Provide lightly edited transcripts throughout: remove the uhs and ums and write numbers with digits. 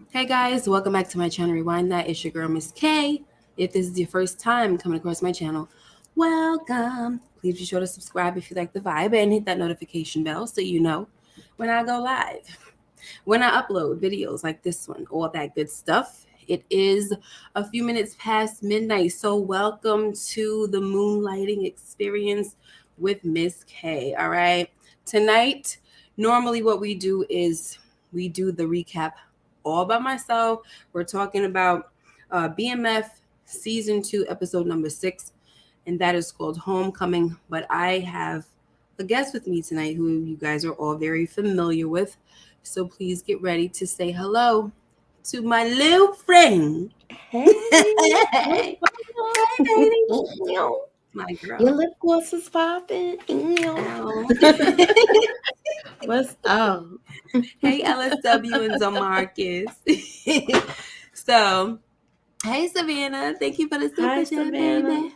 Hey guys, welcome back to my channel. Rewind that. It's your girl, Miss K. If this is your first time coming across my channel, welcome. Please be sure to subscribe if you like the vibe and hit that notification bell so you know when I go live, when I upload videos like this one, all that good stuff. It is a few minutes past midnight, so welcome to the moonlighting experience with Miss K. All right. Tonight, normally what we do is we do the recap all by myself. We're talking about BMF season 2, episode number 6, and that is called Homecoming. But I have a guest with me tonight who you guys are all very familiar with. So please get ready to say hello to my little friend. Hey, Hey, my your girl. lip gloss is popping. Ow. What's up? Hey, LSW and Zamarcus. So, hey, Savannah. Thank you for the super Hi, chat, Savannah. baby.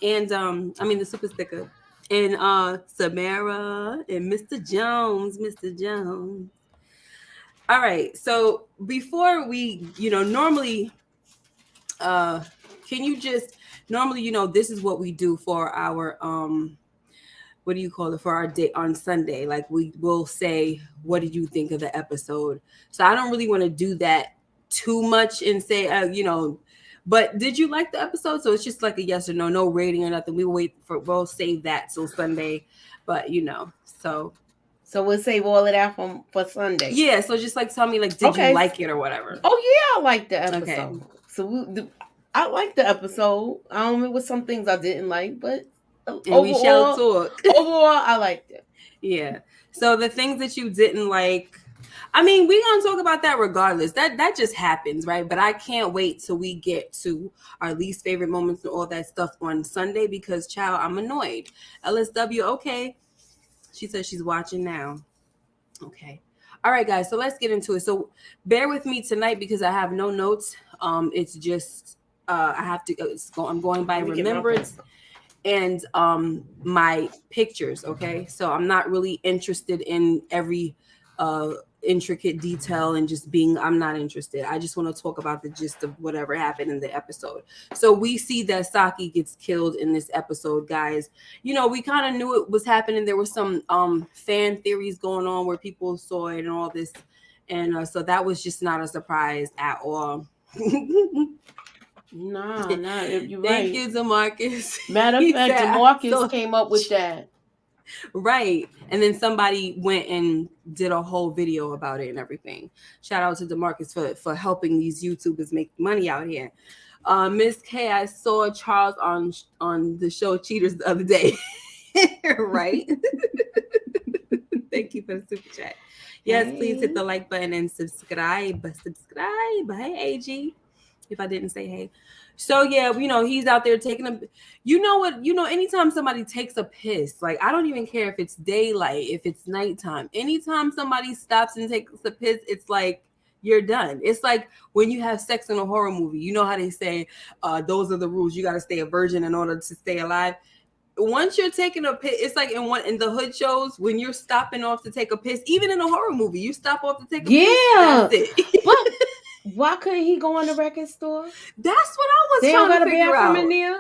And the super sticker. And Samara and Mr. Jones. Mr. Jones. All right. So before we, normally can you just normally, this is what we do for our what do you call it, for our day on Sunday. Like we will say, what did you think of the episode? So I don't really want to do that too much and say, but did you like the episode? So it's just like a yes or no, no rating or nothing. We'll save that till Sunday. But So we'll save all of that for Sunday. yeah. So just like tell me, like, did you Okay. like it or whatever? Oh yeah, I like the episode. Okay. So I like the episode. It was some things I didn't like, but And we shall talk. overall, I liked it. Yeah. So the things that you didn't like, I mean, we're gonna talk about that regardless. That just happens, right? But I can't wait till we get to our least favorite moments and all that stuff on Sunday because, child, I'm annoyed. LSW, okay. She says she's watching now. Okay. All right, guys. So let's get into it. So bear with me tonight because I have no notes. It's just I have to. I'm going by remembrance and my pictures. Okay, so I'm not really interested in every intricate detail and just being, I'm not interested. I just want to talk about the gist of whatever happened in the episode. So we see that Saki gets killed in this episode, guys. We kind of knew it was happening. There were some fan theories going on where people saw it and all this, and so that was just not a surprise at all. Nah, you're right. Thank you, Demarcus. Matter of fact, Demarcus came up with that. Right. And then somebody went and did a whole video about it and everything. Shout out to Demarcus for helping these YouTubers make money out here. Miss K, I saw Charles on the show Cheaters the other day. Right. Thank you for the super chat. Yes, please hit the like button and subscribe. Hey, AG. If I didn't say hey. So yeah, he's out there taking a, anytime somebody takes a piss, like I don't even care if it's daylight, if it's nighttime, anytime somebody stops and takes a piss, it's like you're done. It's like when you have sex in a horror movie, you know how they say those are the rules, you got to stay a virgin in order to stay alive. Once you're taking a piss, it's like in the hood shows when you're stopping off to take a piss, even in a horror movie, you stop off to take a piss, that's it. But why couldn't he go in the record store? That's what I was trying to figure out. In there?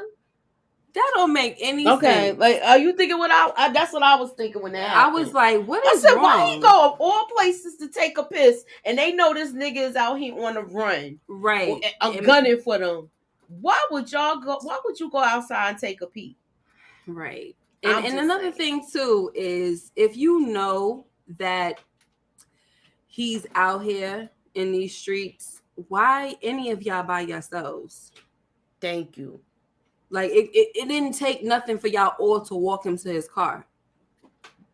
That don't make any sense. Okay, like, are you thinking what that's what I was thinking when that happened. I was like, what is wrong? Why he go of all places to take a piss and they know this nigga is out here on the run? Right. I'm gunning for them. Why would you go outside and take a pee? Right. And another thing too is if you know that he's out here in these streets, why any of y'all by yourselves? Thank you. Like it didn't take nothing for y'all all to walk him to his car.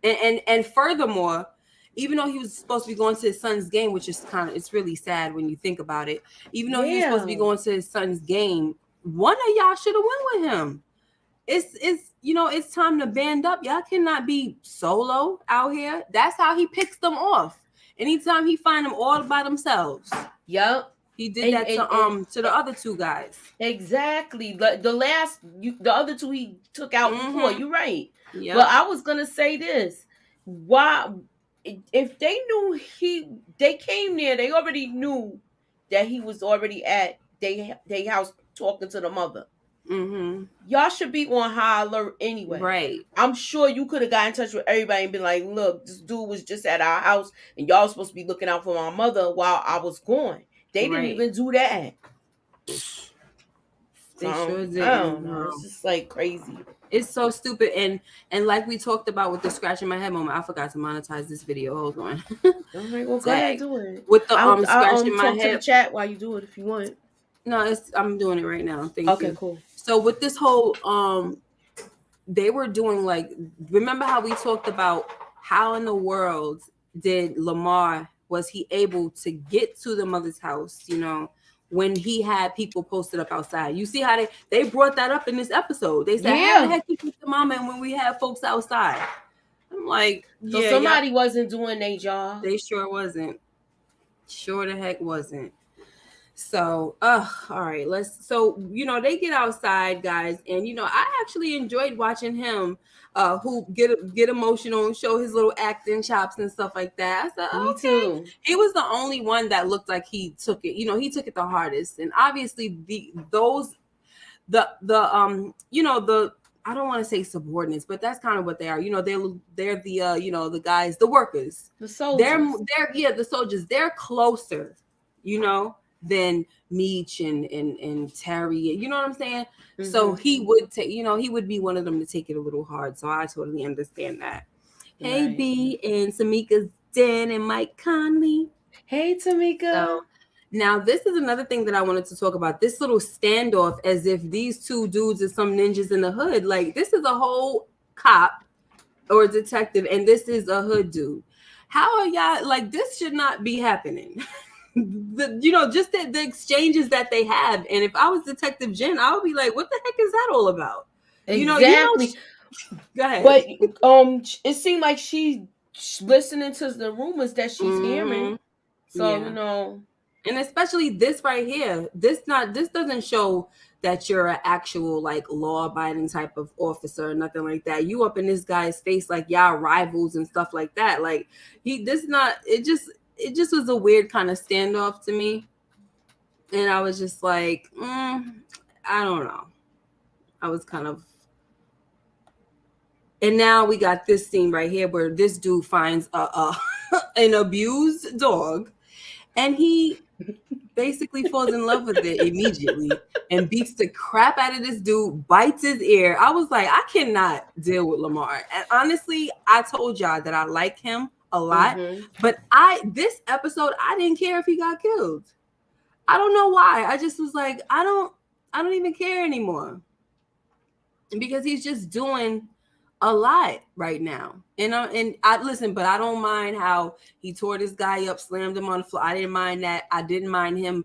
And furthermore, even though he was supposed to be going to his son's game, which is it's really sad when you think about it. Even though he was supposed to be going to his son's game, one of y'all should have went with him. It's time to band up. Y'all cannot be solo out here. That's how he picks them off. Anytime he find them all by themselves. Yep. He did that to the other two guys. Exactly. The other two he took out before. You're right. Yep. But I was gonna say this. Why if they knew they came there, they already knew that he was already at they house talking to the mother. Mm-hmm. Y'all should be on high alert anyway. Right. I'm sure you could have got in touch with everybody and been like, look, this dude was just at our house and y'all supposed to be looking out for my mother while I was gone. They didn't Right. even do that. They So sure I didn't. don't know. No. It's just like crazy. It's so stupid. And like we talked about with the scratching my head moment, I forgot to monetize this video. Hold on. All right, well, go ahead, Tag. do it. With the I'll scratching my talk to the head. chat while you do it if you want. No, I'm doing it right now. Thank Okay, you. cool. So with this whole they were doing like, remember how we talked about how in the world did Lamar, was he able to get to the mother's house, when he had people posted up outside? You see how they brought that up in this episode. They said, how the heck you get to mama and when we have folks outside? I'm like, so somebody wasn't doing their job. They sure wasn't. Sure the heck wasn't. So, all right, so they get outside, guys, and I actually enjoyed watching him who get emotional and show his little acting chops and stuff like that. I said, Me okay. too. He was the only one that looked like he took it. He took it the hardest, and obviously the I don't want to say subordinates, but that's kind of what they are. They're the the guys, the workers, the soldiers. They're the soldiers. They're closer, than Meech and Terry. You know what I'm saying? Mm-hmm. So he would take, he would be one of them to take it a little hard. So I totally understand that. Right. Hey B and Tamika's Den and Mike Conley. Hey Tamika. So, now this is another thing that I wanted to talk about. This little standoff, as if these two dudes are some ninjas in the hood. Like, this is a whole cop or detective, and this is a hood dude. How are y'all, like, this should not be happening. Just the exchanges that they have. And if I was Detective Jen, I would be like, what the heck is that all about? Exactly. Go ahead. But it seemed like she's listening to the rumors that she's hearing. So, and especially this right here, this doesn't show that you're an actual like law-abiding type of officer or nothing like that. You up in this guy's face like y'all rivals and stuff like that. Like it just was a weird kind of standoff to me. And I was just like, I don't know. I was kind of. And now we got this scene right here where this dude finds an abused dog, and he basically falls in love with it immediately and beats the crap out of this dude, bites his ear. I was like, I cannot deal with Lamar. And honestly, I told y'all that I like him a lot, but this episode, I didn't care if he got killed. I don't know why. I just was like, I don't even care anymore, because he's just doing a lot right now. And I listen, but I don't mind how he tore this guy up, slammed him on the floor. I didn't mind that. I didn't mind him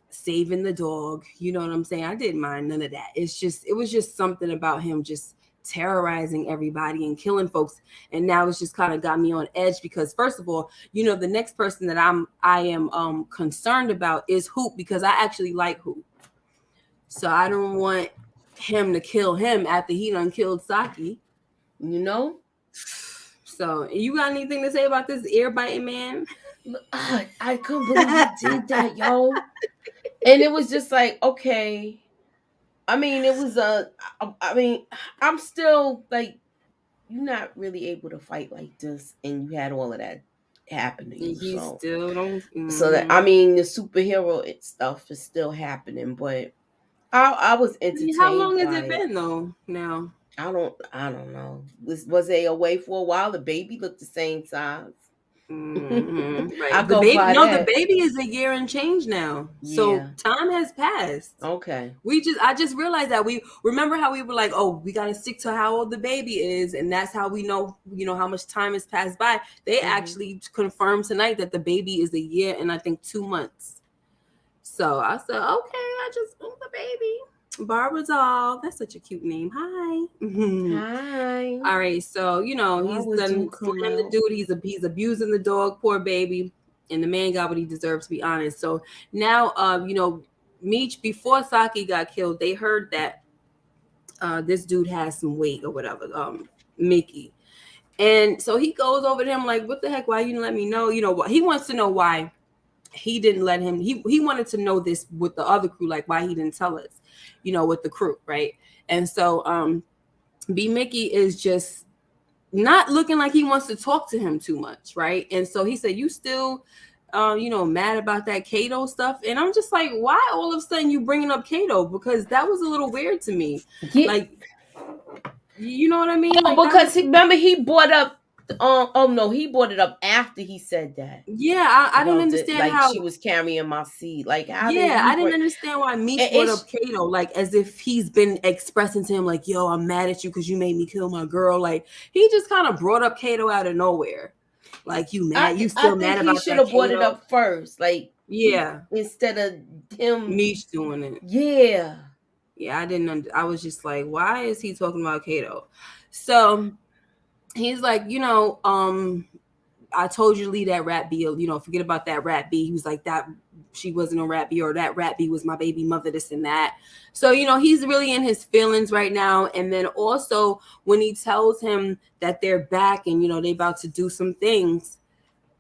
saving the dog. You know what I'm saying? I didn't mind none of that. It was just something about him just terrorizing everybody and killing folks. And now it's just kind of got me on edge, because first of all, the next person that I am concerned about is Hoop, because I actually like Hoop. So I don't want him to kill him after he done killed Saki. So you got anything to say about this ear biting man? I couldn't believe he did that, yo. And it was just like, okay. I mean, it was I'm still like, you're not really able to fight like this, and you had all of that happen to you. He still don't. So that, I mean, the superhero stuff is still happening, but I was entertained. How long has it been though? Now I don't know. Was they away for a while? The baby looked the same size. Right. The baby is a year and change now. Yeah. So time has passed. Okay. I just realized that we remember how we were like, oh, we got to stick to how old the baby is, and that's how we know, how much time has passed by. They actually confirmed tonight that the baby is a year and I think 2 months. So I said, okay, I just the baby. Barbara Doll, that's such a cute name. Hi. Hi. All right, so he's done slammed the dude. He's abusing the dog, poor baby, and the man got what he deserved, to be honest. So now, Meech, before Saki got killed, they heard that this dude has some weight or whatever, Mickey, And so he goes over to him like, what the heck? Why you didn't let me know? You know what? He wants to know why he didn't let him. He wanted to know this with the other crew, like why he didn't tell us, you know, with the crew, right? And so B Mickey is just not looking like he wants to talk to him too much, right? And so he said, "You still, you know, mad about that Kato stuff?" And I'm just like, "Why all of a sudden you bringing up Kato? Because that was a little weird to me. Yeah. Like, you know what I mean? Like that was, Because remember he brought up. Oh no, he brought it up after he said that yeah. I didn't about the understand like how. she was carrying my seed. Like how did Yeah, he I didn't bring? understand why Meech brought It's up Kato, like as if he's been expressing to him, like, "Yo, I'm mad at you because you made me kill my girl." Like he just kind of brought up Kato out of nowhere. Like, you mad? You I still think mad he about should that have brought it Kato? up first, like he Yeah, instead of him. Meech doing it. Yeah, Yeah, I didn't. I was just like, why is he talking about Kato? So he's like, you know, I told you to leave that rat B. You know, forget about that rat B. He was like, that she wasn't a rat B, or that rat B was my baby mother, this and that. So, you know, he's really in his feelings right now. And then also when he tells him that they're back and, you know, they about to do some things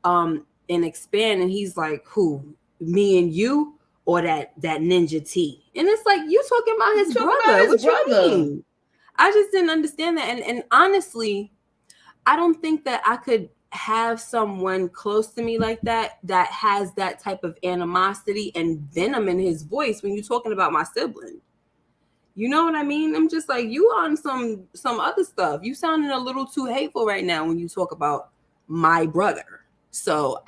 and expand, and he's like, who? Me and you? Or that ninja T? And it's like, you talking about you his talking about brother. his What you brother. mean? I just didn't understand that. And honestly, I don't think that I could have someone close to me like that that has that type of animosity and venom in his voice when you're talking about my sibling. You know what I mean? I'm just like, you on some other stuff. You sounding a little too hateful right now when you talk about my brother. So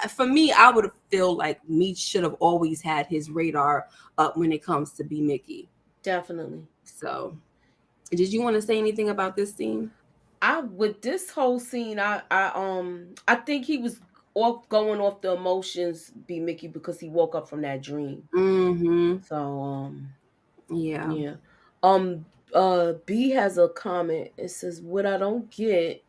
for me, I would feel like Meech should have always had his radar up when it comes to B Mickey. Definitely. So did you want to say anything about this scene? I with this whole scene, I think he was off going off the emotions, be Mickey, because he woke up from that dream. Mm-hmm. So Yeah. yeah. B has a comment. It says, "What I don't get,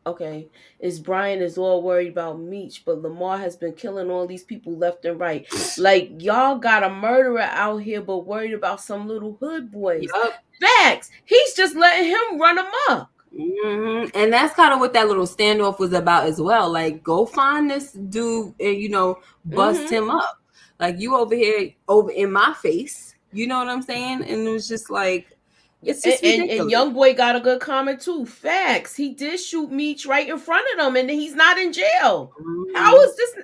okay, is Brian is all worried about Meech, but Lamar has been killing all these people left and right. Like y'all got a murderer out here, but worried about some little hood boys. Yup. Facts. He's just letting him run amok." And that's kind of what that little standoff was about as well. Like, go find this dude and, you know, bust Mm-hmm. him up. Like, you over here, over in my face. You know what I'm saying? And it was just like, Yeah, it's just and ridiculous. young boy got a good comment too. Facts. He did shoot Meech right in front of them, and he's not in jail. How Mhm. is this?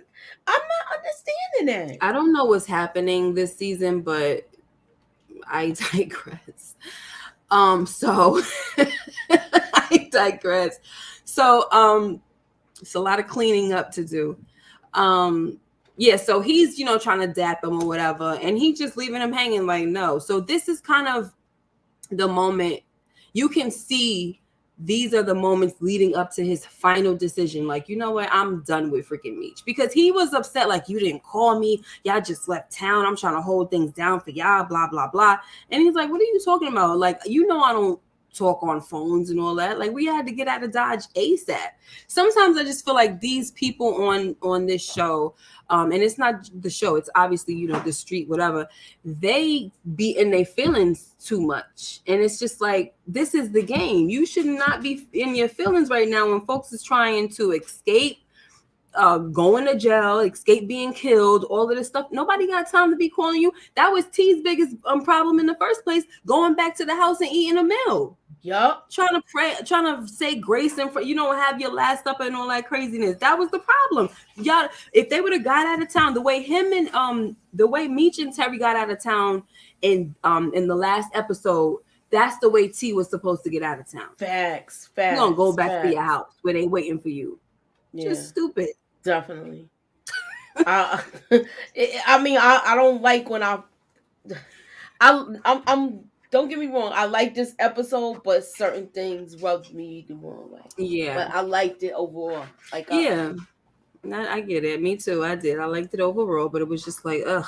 I'm not understanding that. I don't know what's happening this season, but I digress. So I digress. So it's a lot of cleaning up to do. Yeah, so he's, you know, trying to dap him or whatever, and he just leaving him hanging like, no. So this is kind of the moment you can see, these are the moments leading up to his final decision. Like, you know what? I'm done with freaking Meech, because he was upset. Like, you didn't call me. Y'all just left town. I'm trying to hold things down for y'all, blah, blah, blah. And he's like, what are you talking about? Like, you know, I don't talk on phones and all that. Like, we had to get out of Dodge ASAP. Sometimes I just feel like these people on this show, and it's not the show, it's obviously, you know, the street, whatever, they be in their feelings too much. And it's just like, this is the game. You should not be in your feelings right now when folks is trying to escape going to jail, escape being killed, all of this stuff. Nobody got time to be calling you. That was T's biggest problem in the first place, going back to the house and eating a meal. Yup. Trying to pray, trying to say grace and you know, have your last supper and all that craziness. That was the problem. Y'all, if they would have got out of town the way him and the way Meech and Terry got out of town in the last episode, that's the way T was supposed to get out of town. Facts. You're gonna go Facts. back to your Facts. house where they waiting for you. Yeah. Just stupid. Definitely. I mean, I don't like when I'm don't get me wrong, I like this episode, but certain things rubbed me the wrong way. Yeah. But I liked it overall. Like Yeah. I get it. Me too. I did. I liked it overall, but it was just like, ugh.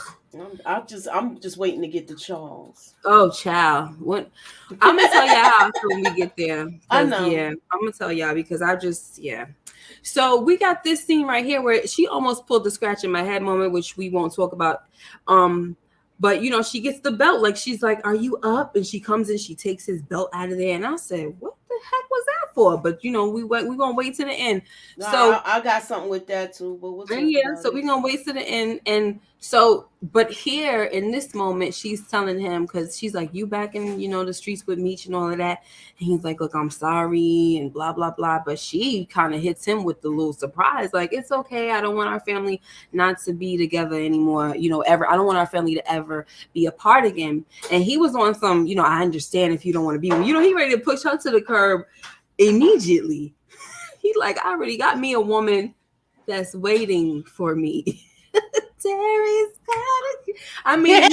I'm just waiting to get to Charles. Oh, child. What? I'm gonna tell y'all how I feel when we get there. I know. Yeah, I'm gonna tell y'all because I just, yeah. So we got this scene right here where she almost pulled the scratch in my head moment, which we won't talk about. But you know, she gets the belt, like she's like, "Are you up?" And she comes and she takes his belt out of there, and I said, "What the heck was that for? But we're gonna wait to the end. No, So I got something with that too, but we'll talk yeah, about so it. we're gonna wait to the end. And so, but here in this moment, she's telling him, because she's like, you back in the streets with Meech and all of that. And he's like, look, I'm sorry and blah blah blah. But she kind of hits him with the little surprise, like, it's okay, I don't want our family not to be together anymore, ever. I don't want our family to ever be apart again. And he was on some, I understand if you don't want to be with me. He ready to push her to the curb immediately. He's like, I already got me a woman that's waiting for me. Terry's got it. I mean,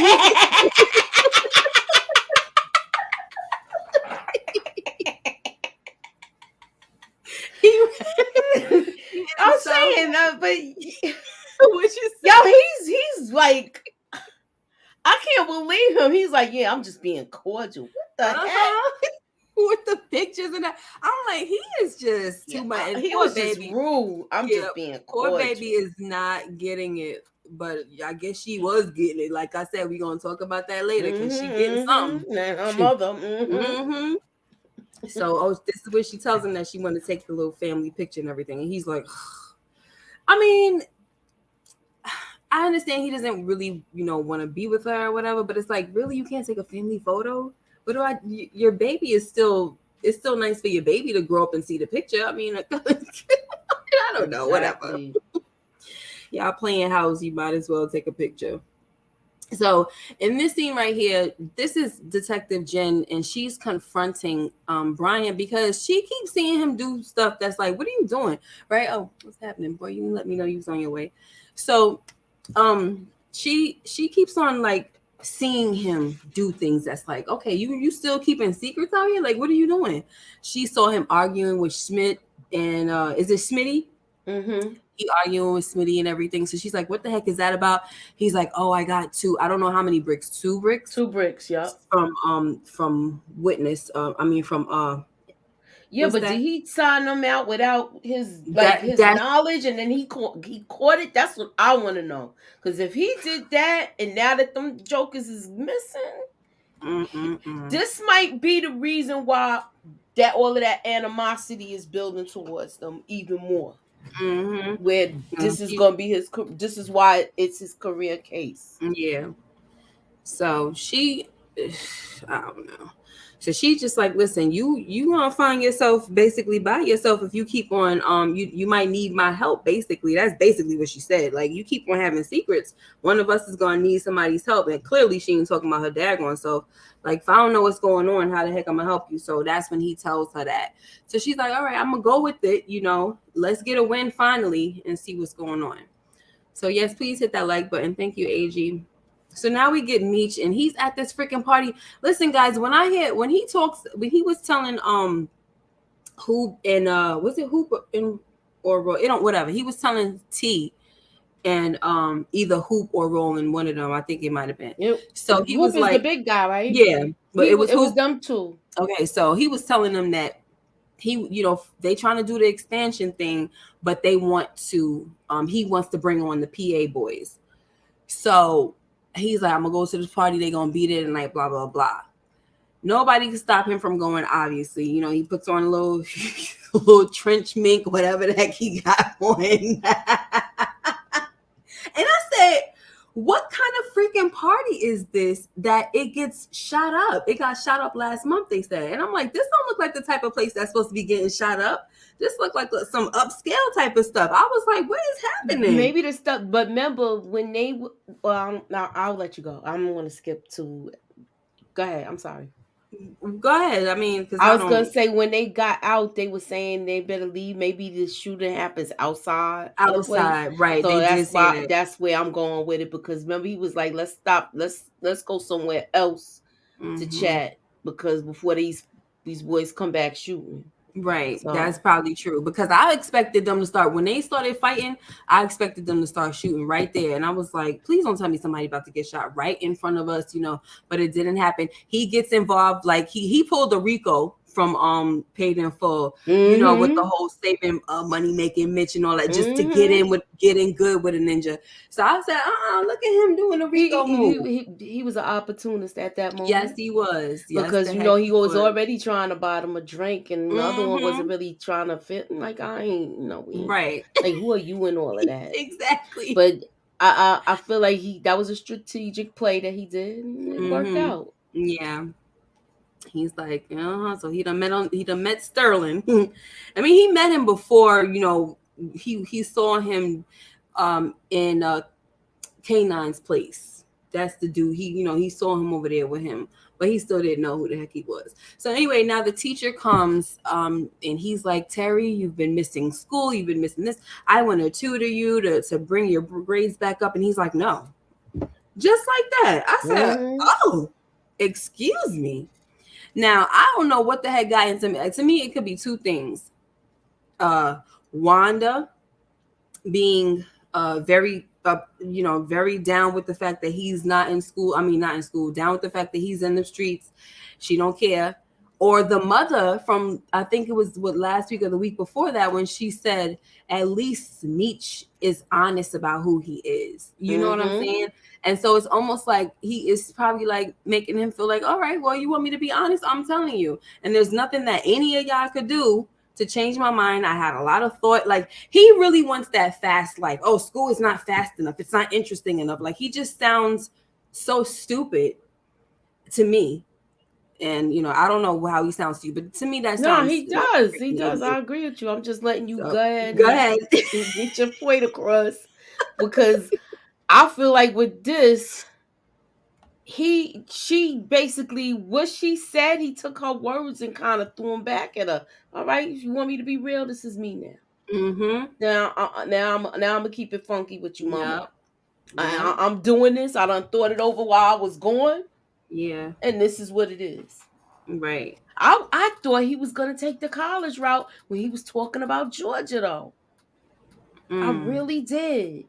I'm so, saying that, but what you say? yo, he's like, I can't believe him. He's like, yeah, I'm just being cordial. What the heck? With the pictures and that, I'm like, he is just Yeah, too much. And he poor was just baby, rude. I'm yeah, just being poor cordial. baby is not getting it. But I guess she was getting it. Like I said, we're gonna talk about that later because she getting something. And her mother. Mm-hmm. So, this is where she tells him that she wanted to take the little family picture and everything, and he's like, I mean, I understand he doesn't really, want to be with her or whatever, but it's like, really, you can't take a family photo? What do your baby is still, it's still nice for your baby to grow up and see the picture. I mean, I don't know, Exactly. whatever. Y'all playing house, you might as well take a picture. So in this scene right here, this is Detective Jen, and she's confronting Brian because she keeps seeing him do stuff that's like, what are you doing? Right? Oh, what's happening? Boy, you let me know you was on your way. So she keeps on like seeing him do things that's like, okay, you still keeping secrets out here? Like, what are you doing? She saw him arguing with Schmidt and is it Smitty? Mm-hmm. He arguing with Smitty and everything. So she's like, what the heck is that about? He's like, oh, I got I don't know how many bricks. 2 bricks 2 bricks, yep. from witness. From Yeah, what's but did that? he sign them out without his That his that knowledge, and then he caught it? That's what I want to know. Because if he did that, and now that them jokers is missing, this might be the reason why that all of that animosity is building towards them even more. Mm-hmm. Where this is gonna be this is why it's his career case. Yeah. So she, I don't know. So she's just like, listen, you gonna find yourself basically by yourself if you keep on you might need my help. Basically, that's basically what she said. Like, you keep on having secrets, one of us is gonna need somebody's help. And clearly she ain't talking about her daggone self. Like, if I don't know what's going on, how the heck I'm gonna help you? So that's when he tells her that. So she's like, all right, I'm gonna go with it. Let's get a win finally and see what's going on. So yes, please hit that like button. Thank you, AG. So now we get Meech, and he's at this freaking party. Listen, guys, when he was telling Hoop and was it Hoop and or it don't whatever. He was telling T and either Hoop or Roland, one of them. I think it might have been. So he Hoop was is the like, big guy, right? yeah, but it was it was Hoop. them two. Okay, so he was telling them that they trying to do the expansion thing, but they want to he wants to bring on the PA boys. So he's like, I'm gonna go to this party, they gonna be there tonight, blah blah blah. Nobody can stop him from going, obviously. He puts on a little little trench mink, whatever the heck he got on. And I said, what kind of freaking party is this that it gets shot up? It got shot up last month, they said. And I'm like, this don't look like the type of place that's supposed to be getting shot up. This looked like some upscale type of stuff. I was like, what is happening? Maybe the stuff, but remember when they, now I'll let you go. I'm going to skip to, go ahead. I'm sorry. Go ahead. I mean, because I was going to say when they got out, they were saying they better leave. Maybe the shooting happens outside of the place. Right. So They did say that. that's where I'm going with it, because remember he was like, let's stop. Let's go somewhere else to chat, because before these boys come back shooting. Right. So That's probably true, because I expected them to start when they started fighting. I expected them to start shooting right there. And I was like, please don't tell me somebody about to get shot right in front of us, but it didn't happen. He gets involved. Like he pulled a Rico from Paid in Full, with the Mm-hmm. whole saving money making Mitch and all that, just to Mm-hmm. get in good with a ninja. So I said, look at him doing a He, Rico he move. he was an opportunist at that Yes, moment. he was. Yes, Because the heck he he was was. already trying to buy them a drink, and the other one wasn't Mm-hmm. really trying to fit. Like, I ain't, we ain't, Right. like, who are you and all of that? Exactly. But I feel like that was a strategic play that he did, and it worked Mm-hmm. out. Yeah. He's like, so he done met Sterling. I mean, he met him before, he saw him in K9's place. That's the dude. He saw him over there with him, but he still didn't know who the heck he was. So anyway, now the teacher comes, and he's like, Terry, you've been missing school. You've been missing this. I want to tutor you to bring your grades back up. And he's like, no, just like that. I said, Mm-hmm. oh, excuse me. Now, I don't know what the heck got into me. To me, it could be two things. Wanda being very very down with the fact that he's not in school. I mean, not in school, down with the fact that he's in the streets. She don't care. Or the mother from, I think it was last week or the week before that, when she said, at least Meech is honest about who he is. You know what I'm Mm-hmm. saying? And so it's almost like he is probably like making him feel like, all right, well, you want me to be honest? I'm telling you. And there's nothing that any of y'all could do to change my mind. I had a lot of thought. Like, he really wants that fast life. Oh, school is not fast enough. It's not interesting enough. Like, he just sounds so stupid to me. And I don't know how he sounds to you, but to me that No, sounds he like does. He freaking does. idiot. I agree with you. I'm just letting you So go ahead go ahead. and get your point across, because I feel like with this, she basically, what she said, he took her words and kind of threw them back at her. All right, if you want me to be real, this is me now. Mm-hmm. Now I'm gonna keep it funky with you, mama. Yep. Yep. I'm doing this. I done thought it over while I was going, Yeah. and this is what it is. Right. I thought he was gonna take the college route when he was talking about Georgia, though. I Mm. really did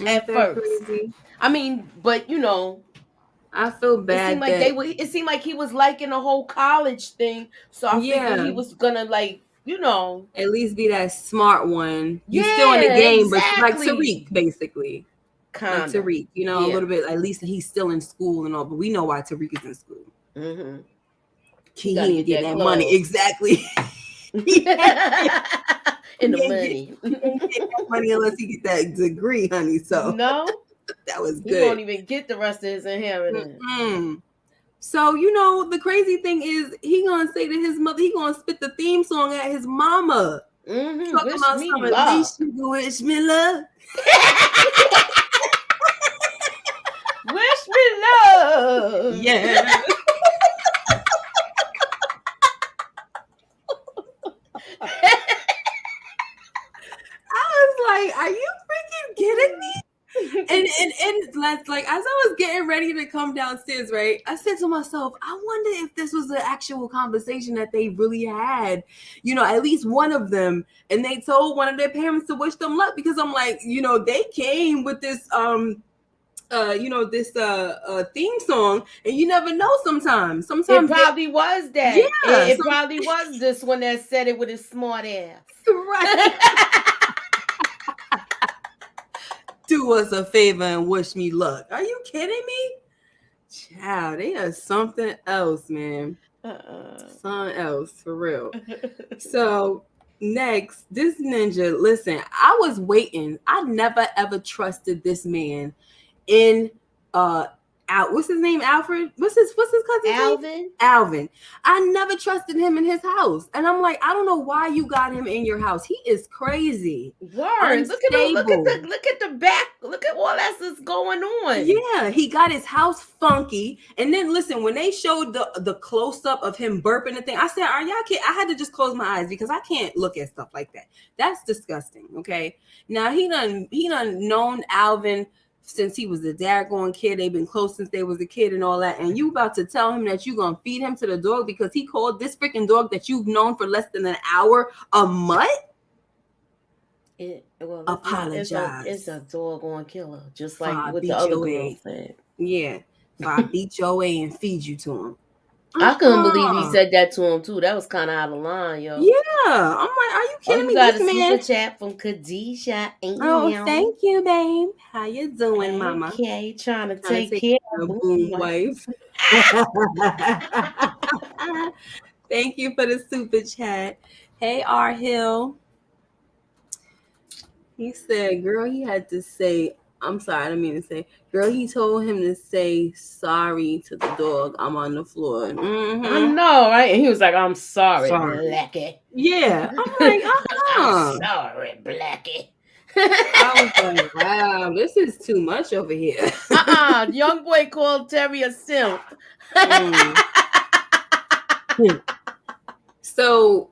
Ain't at that first. crazy? I mean, but I feel it seemed bad like that, it seemed like he was liking the whole college thing. So I figured he yeah, was gonna, like, at least be that smart one. You still in the yeah, game, but like exactly. Tariq, basically. Like Kinda. Tariq, a Yeah. little bit, at least he's still in school and all, but we know why Tariq is in school. Mm-hmm. He got to He ain't get getting that that money. club. Exactly. he, ain't, And the he, ain't get, money. he ain't getting that money unless he get that degree, honey. So No, that was he won't good. even get the rest of his inheritance. Mm-mm. So, the crazy thing is, he gonna say to his mother, he gonna spit the theme song at his mama. Mm-hmm. Talking Wish about me some, at luck. least you can wish me luck. Wish me love. Yeah. I was like, are you freaking kidding me? And like as I was getting ready to come downstairs, right, I said to myself, I wonder if this was the actual conversation that they really had, at least one of them, and they told one of their parents to wish them luck, because I'm like, they came with this theme song, and you never know. Sometimes It they, probably was that. yeah, It probably was this one that said it with his smart ass. right. Do us a favor and wish me luck. Are you kidding me? Child, they are something else, man. Something else, for real. So next, this ninja, listen, I was waiting. I never ever trusted this man in what's his name? Alfred? What's his cousin's name? Alvin. Alvin. I never trusted him in his house. And I'm like, I don't know why you got him in your house. He is crazy. Word. Look at him. Unstable. Look at the back. Look at all that's going on. Yeah, he got his house funky. And then listen, when they showed the close up of him burping the thing, I said, "Are y'all kidding?" I had to just close my eyes because I can't look at stuff like that. That's disgusting. Okay. Now he done known Alvin since he was a daggone kid. They've been close since they was a kid and all that. And you about to tell him that you gonna feed him to the dog because he called this freaking dog that you've known for less than an hour a mutt? Apologize. It's a doggone killer, just If like I what the beat other your girl ass. said. Yeah. If I beat your ass and feed you to him. I couldn't believe he Uh-uh. said that to him too. That was kind of out of line, yo. Yeah. I'm like, are you Oh, kidding you me? got a This super man. chat from Khadijah. Oh, Damn. thank you, babe. How you doing, mama? Okay, trying to Trying to take take care care of of boom boom wife. wife. Thank you for the super chat. Hey, R Hill. He said, girl, he had to say, I'm sorry, I didn't mean to say, girl, he told him to say sorry to the dog. I'm on the floor. I Mm-hmm. know, right? And he was like, I'm sorry, Sorry. Blackie. Yeah. I'm like, I'm uh-uh. sorry, Blackie. I was like, wow, this is too much over here. Young boy called Terry a simp. Mm. So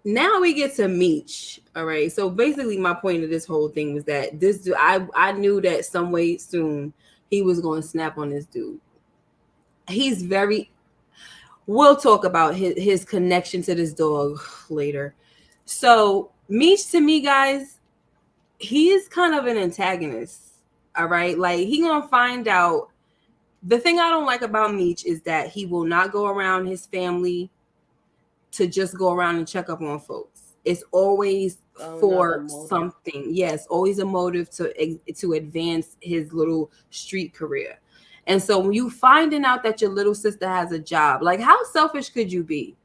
now we get to Meech. All right. So basically, my point of this whole thing was that this dude, I knew that some way soon he was going to snap on this dude. He's very. We'll talk about his connection to this dog later. So Meech, to me, guys, he is kind of an antagonist. All right, like he gonna find out. The thing I don't like about Meech is that he will not go around his family to just go around and check up on folks. It's always Another for motive. something. Yes, always a motive to advance his little street career. And so when you finding out that your little sister has a job, like how selfish could you be?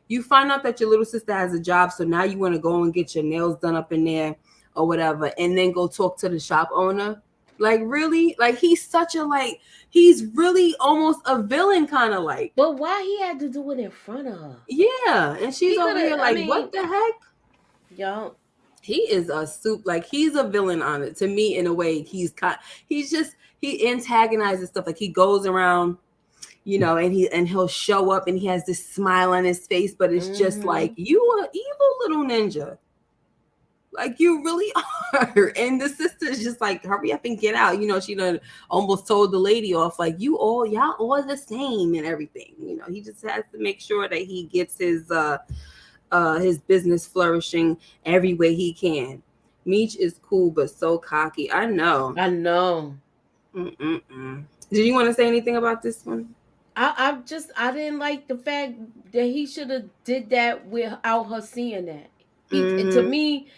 You find out that your little sister has a job, so now you want to go and get your nails done up in there or whatever, and then go talk to the shop owner. Like really? Like he's such a like he's really almost a villain kind of like. But why he had to do it in front of her? Yeah, and she's He over could have, here I like, what mean, the heck? yo, He is a soup, like he's a villain on it to me in a way. He's just he antagonizes stuff. Like he goes around, and he'll show up and he has this smile on his face, but it's just like mm-hmm. you are evil little ninja. Like you really are. And the sister's just like, hurry up and get out. She done almost told the lady off, like y'all all the same and everything. He just has to make sure that he gets his business flourishing every way he can. Meech is cool, but so cocky. I know. I know. Mm-mm-mm. Did you want to say anything about this one? I didn't like the fact that he should have did that without her seeing that. To Mm-hmm. me,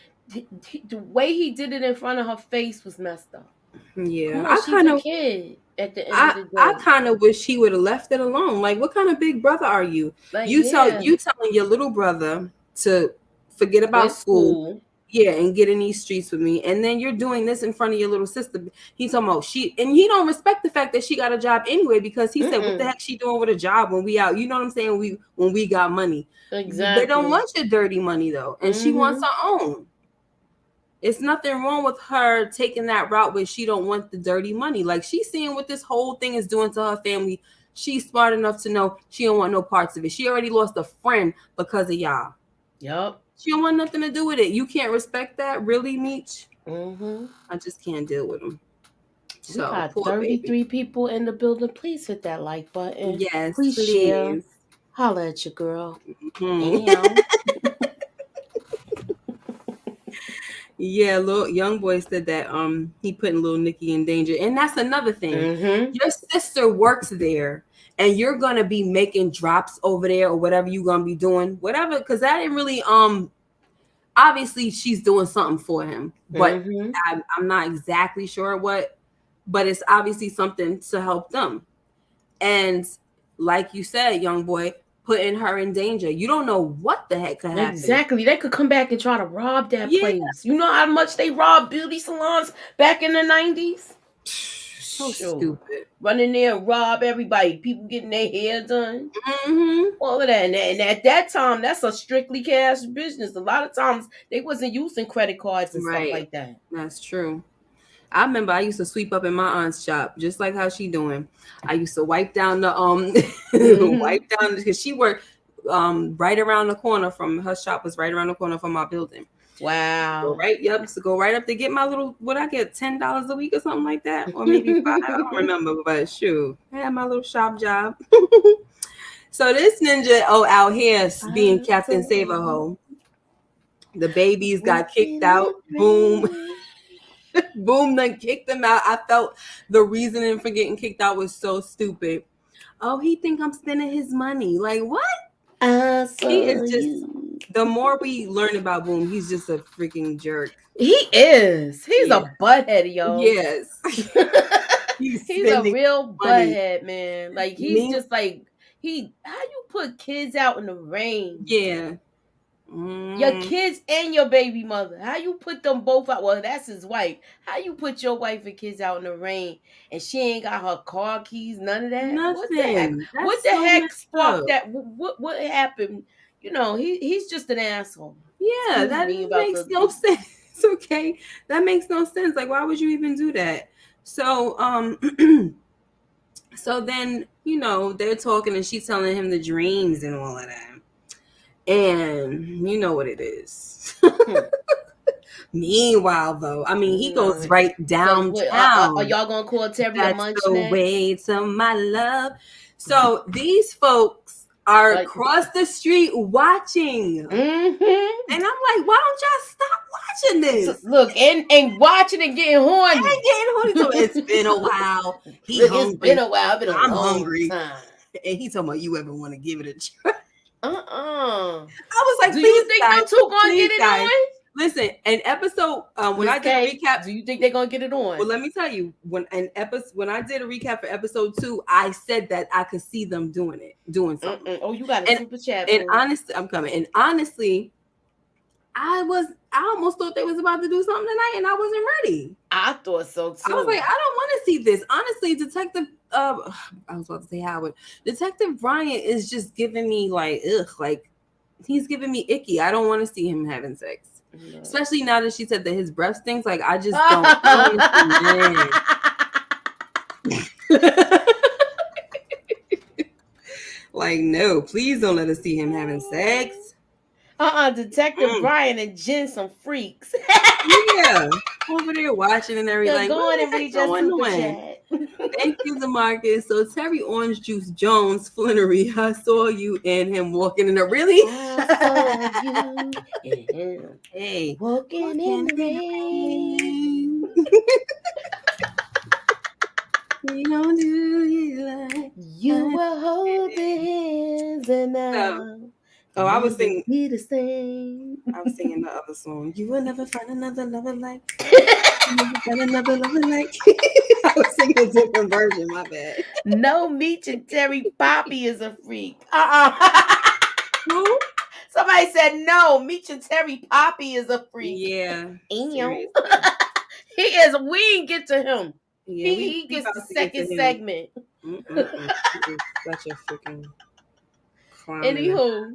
the way he did it in front of her face was messed up. Yeah, Come on, she's a kid at the end of the I day. kind of wish he would have left it alone. Like, what kind of big brother are you? Like, You yeah, telling your little brother to forget about quit school, school. yeah, and get in these streets with me, and then you're doing this in front of your little sister. He's talking about and he don't respect the fact that she got a job anyway, because he said, "What the Mm-mm. heck she doing with a job when we out?" You know what I'm saying? When we got money, they don't Exactly. want your dirty money though, and she wants Mm-hmm. her own. It's nothing wrong with her taking that route where she don't want the dirty money. Like she's seeing what this whole thing is doing to her family. She's smart enough to know she don't want no parts of it. She already lost a friend because of y'all. Yup. She don't want nothing to do with it. You can't respect that, really, Meech? Mm-hmm. I just can't deal with him. We So got poor baby. 33 people in the building. Please hit that like button. Yes, Please share. please. Holla at your girl. Hmm. Damn. Yeah, little young boy said that he putting little Nikki in danger. And that's another thing. Mm-hmm. Your sister works there and you're gonna be making drops over there or whatever you're gonna be doing, whatever, because that didn't really obviously she's doing something for him, but Mm-hmm. I'm not exactly sure what, but it's obviously something to help them. And like you said, young boy, putting her in danger. You don't know what the heck could happen. Exactly. They could come back and try to rob that Yeah. place. You know how much they robbed beauty salons back in the 90s? So Sure. stupid. Run in there and rob everybody. People getting their hair done. Mm-hmm. All of that. And at that time, that's a strictly cash business. A lot of times they wasn't using credit cards and stuff Right. like that. That's true. I remember I used to sweep up in my aunt's shop, just like how she doing. I used to wipe down the Mm-hmm. wipe down, because she worked right around the corner from her shop was right around the corner from my building. Wow. So go right up to get my little, what I get, $10 a week or something like that, or maybe 5. I don't remember, but shoot, I had my little shop job. So this ninja out here being Captain Save-A-Ho. The babies got kicked out. Boom. Boom, then kicked them out. I felt the reasoning for getting kicked out was so stupid. Oh, he think I'm spending his money. Like what? I He saw is just. you. The more we learn about Boom, he's just a freaking jerk. He is. He's Yeah. a butthead, yo. Yes. He's He's a spending real money. butthead, man. Like he's Me. just like how you put kids out in the rain? Yeah. Your Mm, kids and your baby mother. How you put them both out? Well, that's his wife. How you put your wife and kids out in the rain and she ain't got her car keys, none of that? What the heck? nothing. What That's the so heck messed sparked up. that? What happened? He's just an asshole. Yeah, Excuse that me about makes no sense. Okay, that makes no sense. Like, why would you even do that? So, so then they're talking, and she's telling him the dreams and all of that, and you know what it is. Meanwhile, though, I mean, he goes right So wait, are downtown. y'all gonna call Terry a That's munch the next? way to my love. So these folks are Like- across the street watching. Mm-hmm. And I'm like, why don't y'all stop watching this? So, look, and watching and getting horny. And getting horny. So it's been a while. He Look, hungry. it's been a while. Been a I'm long hungry. time. And he talking about you ever want to give it a try. I was like, do please, you think guys, them two gonna please, get it guys. on? Listen, an episode when I did a recap. Do you think they're gonna get it on? Well, let me tell you, when I did a recap for episode 2, I said that I could see them doing something. Oh, you got a super chat. And honestly, I'm coming. And honestly, I almost thought they was about to do something tonight, and I wasn't ready. I thought so too. I was like, I don't want to see this. Honestly, Detective, I was about to say Howard. Detective Bryant is just giving me like, ugh, like he's giving me icky. I don't want to see him having sex. No. Especially now that she said that his breath stinks. Like, I just don't. Like, no, please don't let us see him having sex. Detective Brian and Jen, some freaks. Yeah, over there watching and everything. Go on and read your super chat. Thank you, DeMarcus. So Terry Orange Juice Jones Flannery, I saw you and him walking in the really. I saw you and him walking in the rain. We don't do you like you were holding hands and now. Oh, I was singing. Be the same. I was singing the other song. You will never find another lover like. Never find another lover like. I was singing a different version. My bad. No, Meech and Terry Poppy is a freak. Who? Somebody said no. Meech and Terry Poppy is a freak. Yeah. He is. We didn't get to him. Yeah, he gets the second segment. Such a freaking clown. Anywho.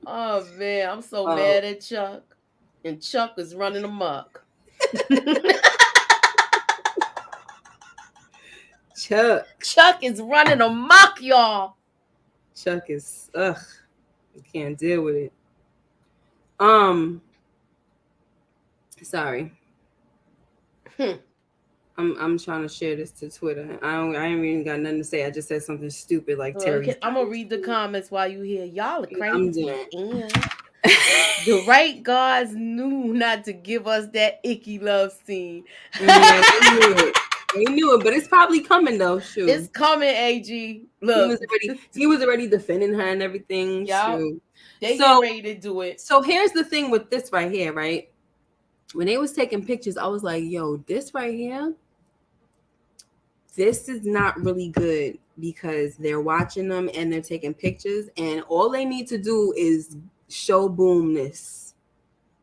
Oh man, I'm so mad at Chuck. And Chuck is running amok. Chuck is running amok, y'all. Chuck is I can't deal with it. Sorry. I'm trying to share this to Twitter. I ain't even got nothing to say. I just said something stupid like Terry. I'm gonna read the comments while you hear. Y'all are crazy. The right guys knew not to give us that icky love scene. Yeah, they knew it, but it's probably coming though. Shoot. It's coming, AG. Look, he was already defending her and everything. Yeah, they get ready to do it. So here's the thing with this right here, right? When they was taking pictures, I was like, yo, this right here, this is not really good because they're watching them and they're taking pictures, and all they need to do is show Boom this.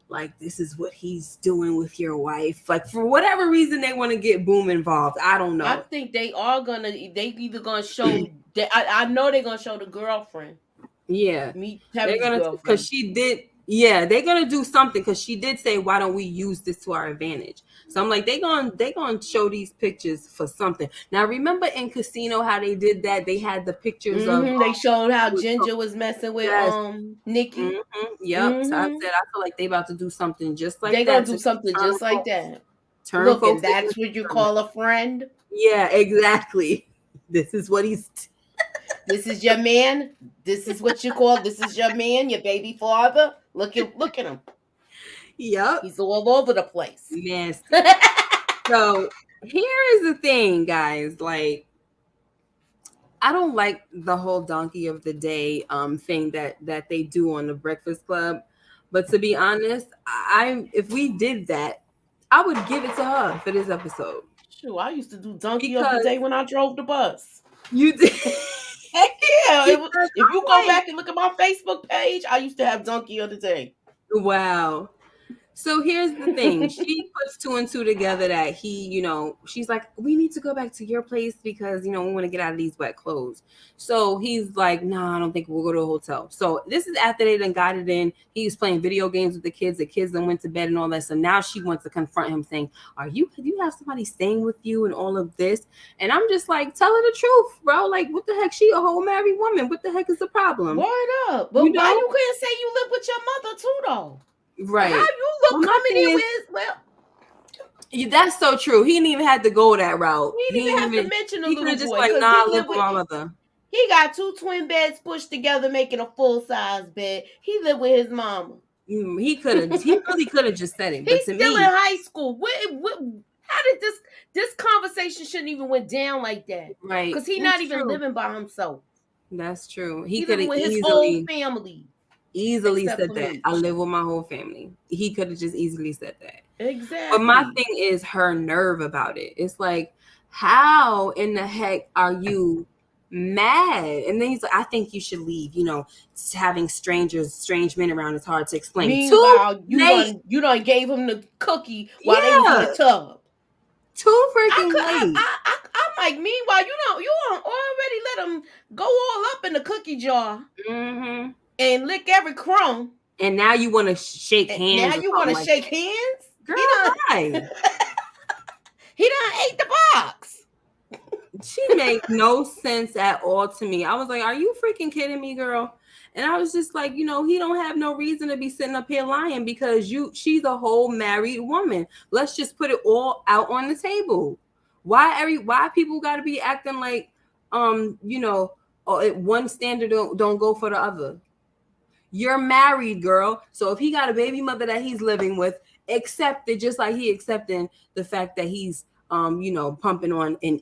Like, this is what he's doing with your wife. Like, for whatever reason they want to get Boom involved. I don't know. I think they either gonna show I know they're gonna show the girlfriend. Yeah. They're gonna, because she did. Yeah, they're gonna do something because she did say, "Why don't we use this to our advantage?" So I'm like, they gonna show these pictures for something. Now, remember in Casino how they did that? They had the pictures of. They showed how Ginger was messing with Nikki. Yep. So I said, I feel like they about to do something just like that. They gonna do something just like that. Look, and that's what you call a friend. Yeah, exactly. This is what he's. This is your man. This is what you call. This is your man, your baby father. Look at him. Yep. He's all over the place. Nasty. So here is the thing, guys. Like, I don't like the whole donkey of the day thing that they do on the Breakfast Club. But to be honest, I if we did that, I would give it to her for this episode Shoot, I used to do donkey of the because day when I drove the bus. you did. Heck yeah! Because If you go I'm like, back and look at my Facebook page, I used to have donkey of the day. wow. So here's the thing. She puts two and two together that he, she's like, we need to go back to your place because, we want to get out of these wet clothes. So he's like, nah, I don't think we'll go to a hotel. So this is after they done got it in. He was playing video games with the kids. The kids then went to bed and all that. So now she wants to confront him saying, do you have somebody staying with you and all of this? And I'm just like, tell her the truth, bro. Like, what the heck? She a whole married woman. What the heck is the problem? Word up. But why you couldn't say you live with your mother too, though? Right. How you look coming in with, that's so true. He didn't even have to go that route. He didn't even have to mention the little boy. Just like, nah, I live with my mother. He got two twin beds pushed together, making a full size bed. He lived with his mama. He really could have just said it. But He's still in high school. How did this conversation shouldn't even went down like that? Right. Because he's not even living by himself. That's true. He could have with his whole family. Easily said that. I live with my whole family. He could have just easily said that. Exactly. But my thing is her nerve about it. It's like, how in the heck are you mad? And then he's like, I think you should leave. Having strange men around is hard to explain. Meanwhile, you done gave him the cookie while they was in the tub. Too freaking late. I'm like, meanwhile, you already let him go all up in the cookie jar. Mm-hmm. And lick every crumb. And now you want to shake hands. Now you want to shake hands? Girl, he done ate the box. She made no sense at all to me. I was like, are you freaking kidding me, girl? And I was just like, he don't have no reason to be sitting up here lying because she's a whole married woman. Let's just put it all out on the table. Why people got to be acting like, one standard don't go for the other. You're married, girl. So if he got a baby mother that he's living with, accept it just like he accepting the fact that he's, pumping on and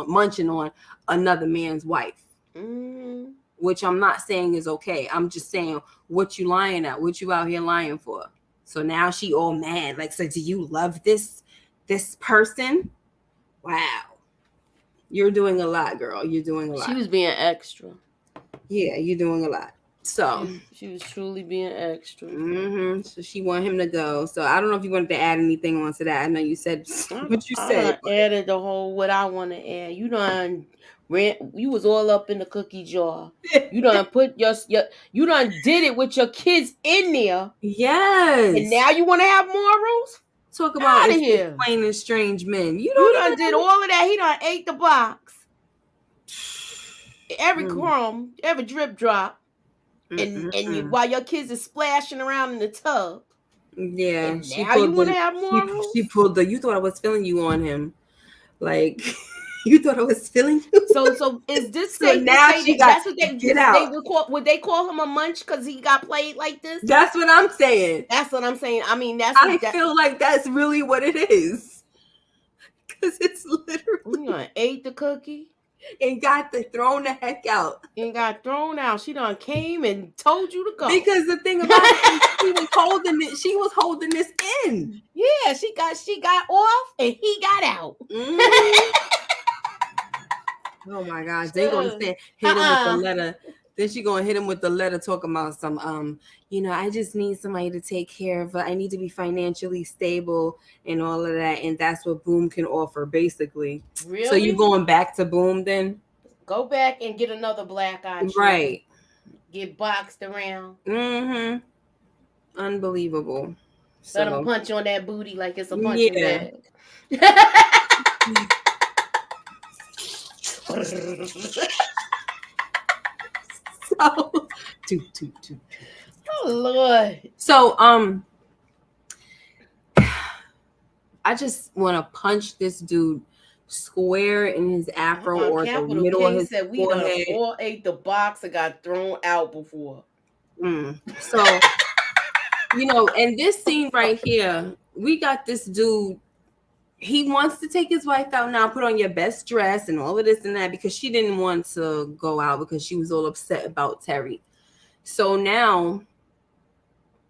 munching on another man's wife. Mm-hmm. Which I'm not saying is okay. I'm just saying what you lying at, what you out here lying for. So now she all mad. Like, so do you love this person? Wow. You're doing a lot, girl. You're doing a lot. She was being extra. Yeah, you're doing a lot. So she was truly being extra. Mm-hmm. So she wanted him to go. So I don't know if you wanted to add anything onto that. I know you said what you said. I added the whole what I want to add. You was all up in the cookie jar. You done put you done did it with your kids in there. Yes. And now you want to have morals? Talk about explaining strange men. You done did all of that. He done ate the box. Every crumb, every drip drop. And while your kids are splashing around in the tub. Yeah. Now you want to have morals? She pulled you thought I was feeling you on him. Like, you thought I was feeling you. So is this so now she got to get out. Would they call him a munch because he got played like this? That's what I'm saying. That's what I'm saying. I mean, I feel like that's really what it is. Because it's literally. You done ate the cookie? And got thrown the heck out. And got thrown out. She done came and told you to go. Because the thing about it, she was holding this in. Yeah, she got off and he got out. Mm-hmm. Oh my gosh. They gonna hit him with the letter. Then she gonna hit him with the letter talking about some I just need somebody to take care of her. I need to be financially stable and all of that. And that's what Boom can offer, basically. Really? So you going back to Boom then? Go back and get another black eye. Right. Get boxed around. Mm-hmm. Unbelievable. Let him punch on that booty like it's a punching bag. Oh Lord. So I just want to punch this dude square in his afro or the middle of his forehead. We done all ate the box and got thrown out before. So and this scene right here, we got this dude he wants to take his wife out now, put on your best dress and all of this and that, because she didn't want to go out because she was all upset about Terry. So now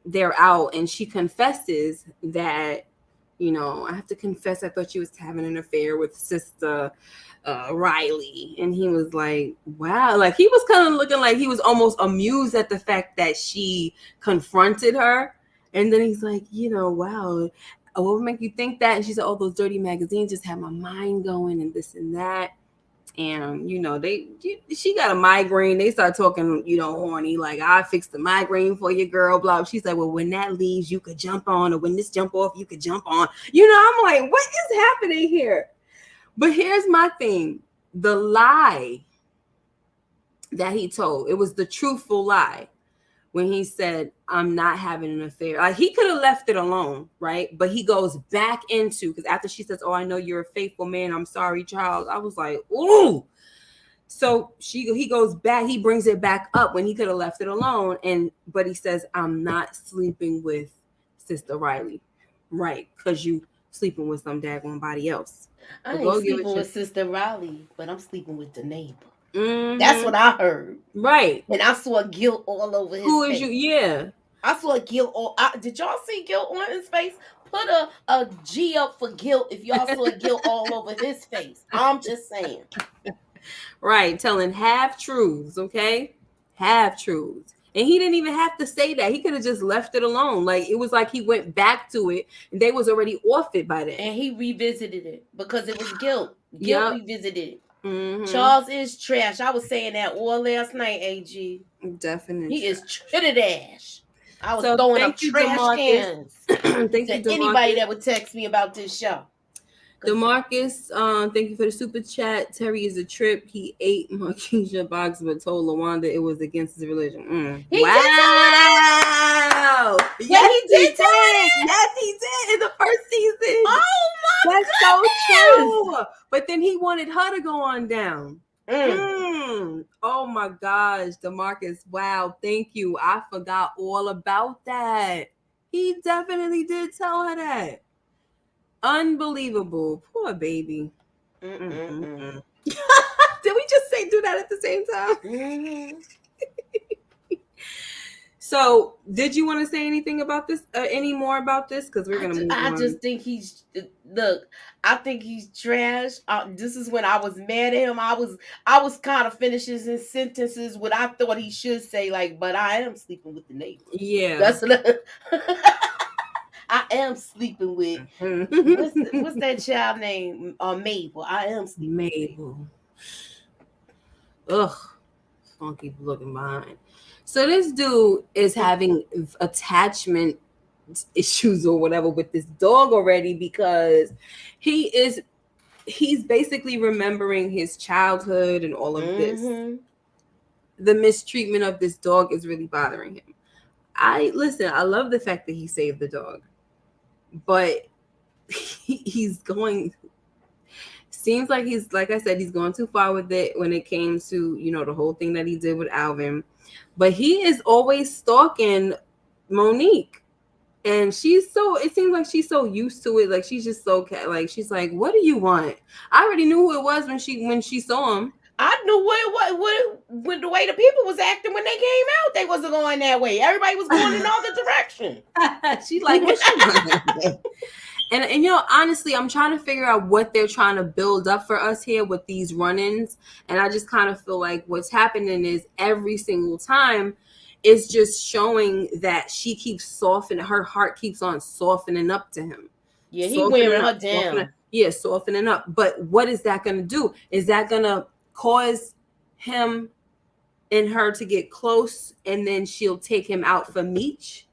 they're out and she confesses that, I have to confess, I thought she was having an affair with Sister Riley. And he was like, wow. Like, he was kind of looking like he was almost amused at the fact that she confronted her. And then he's like, wow, what would make you think that? And she said, oh, those dirty magazines just had my mind going and this and that. And she got a migraine. They start talking, horny, like, I fixed the migraine for you, girl, blah. She's like, well, when that leaves, you could jump on, or when this jump off, you could jump on. I'm like, what is happening here? But here's my thing. The lie that he told, it was the truthful lie when he said, I'm not having an affair. Like, he could have left it alone, right? But he goes back into, because after she says, oh, I know you're a faithful man, I'm sorry, Charles. I was like, ooh. So he goes back, he brings it back up when he could have left it alone. But he says, I'm not sleeping with Sister Riley. Right, because you sleeping with some daggone body else. I ain't sleeping with Sister Riley, but I'm sleeping with the neighbor. Mm-hmm. That's what I heard. Right. And I saw guilt all over his face. Who is you? Yeah. I saw guilt. Did y'all see guilt on his face? Put a G up for guilt if y'all saw guilt all over his face. I'm just saying. Right. Telling half truths, okay? Half truths. And he didn't even have to say that. He could have just left it alone. Like, it was like he went back to it and they was already off it by then. And he revisited it because it was guilt. Guilt revisited it. Mm-hmm. Charles is trash. I was saying that all last night, AG. Definitely. He is trash. I was throwing up trash cans to anybody that would text me about this show. DeMarcus, thank you for the super chat. Terry is a trip. He ate Marquisha box but told LaWanda it was against his religion. He wow. Did yes, he did. Yes, he did in the first season. Oh my That's goodness. So true. But then he wanted her to go on down. Oh my gosh, DeMarcus. Wow, thank you. I forgot all about that. He definitely did tell her that. Unbelievable. Poor baby. Did we just say do that at the same time? Mm-hmm. So, did you want to say anything about this? Any more about this? Because we're gonna move on. I just think he's I think he's trash. This is when I was mad at him. I was kind of finishing his sentences what I thought he should say, like, but I am sleeping with the neighbor. Yeah, that's what I am sleeping with. What's that child name? Mabel. I am sleeping Mabel. Ugh, funky looking behind. So this dude is having attachment issues or whatever with this dog already because he's basically remembering his childhood and all of this. The mistreatment of this dog is really bothering him. I love the fact that he saved the dog, but seems like he's, like I said, he's going too far with it when it came to, the whole thing that he did with Alvin. But he is always stalking Monique. And it seems like she's so used to it. Like, she's just so, she's like, what do you want? I already knew who it was when she saw him. I knew what the way the people was acting when they came out. They wasn't going that way. Everybody was going in all the direction. She's like, what you want? And honestly, I'm trying to figure out what they're trying to build up for us here with these run-ins. And I just kind of feel like what's happening is every single time is just showing that she keeps softening. Her heart keeps on softening up to him. Yeah, he's wearing her down. Softening up. But what is that going to do? Is that going to cause him and her to get close and then she'll take him out for Meech?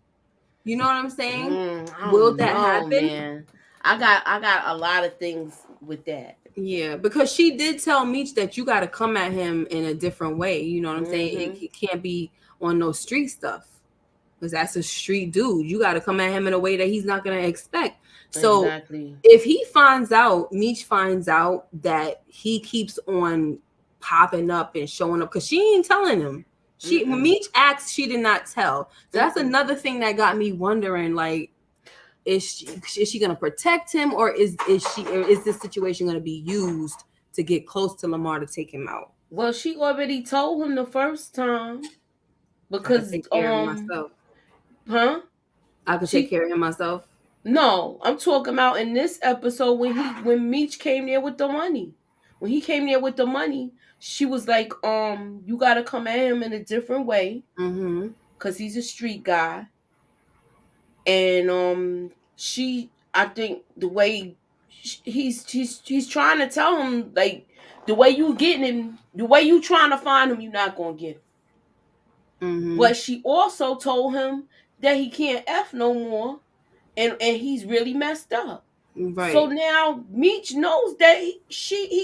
You know what I'm saying? Will that happen? Man. I got a lot of things with that. Yeah, because she did tell Meech that you got to come at him in a different way. You know what I'm saying? It can't be on no street stuff because that's a street dude. You got to come at him in a way that he's not going to expect. So if Meech finds out that he keeps on popping up and showing up, because she ain't telling him. When Meech asked, she did not tell. So that's another thing that got me wondering, like, is she going to protect him, or is this situation going to be used to get close to Lamar to take him out? Well, she already told him the first time I could because take care of myself. huh? I could take She care of him myself. No, I'm talking about in this episode when Meech came there with the money. When he came there with the money, she was like, you gotta come at him in a different way, Mm-hmm. because he's a street guy. And I think the way he's trying to tell him, like, the way you getting him, the way you trying to find him, you're not gonna get him. Mm-hmm. But she also told him that he can't F no more, and he's really messed up. So Right. now Meech knows that he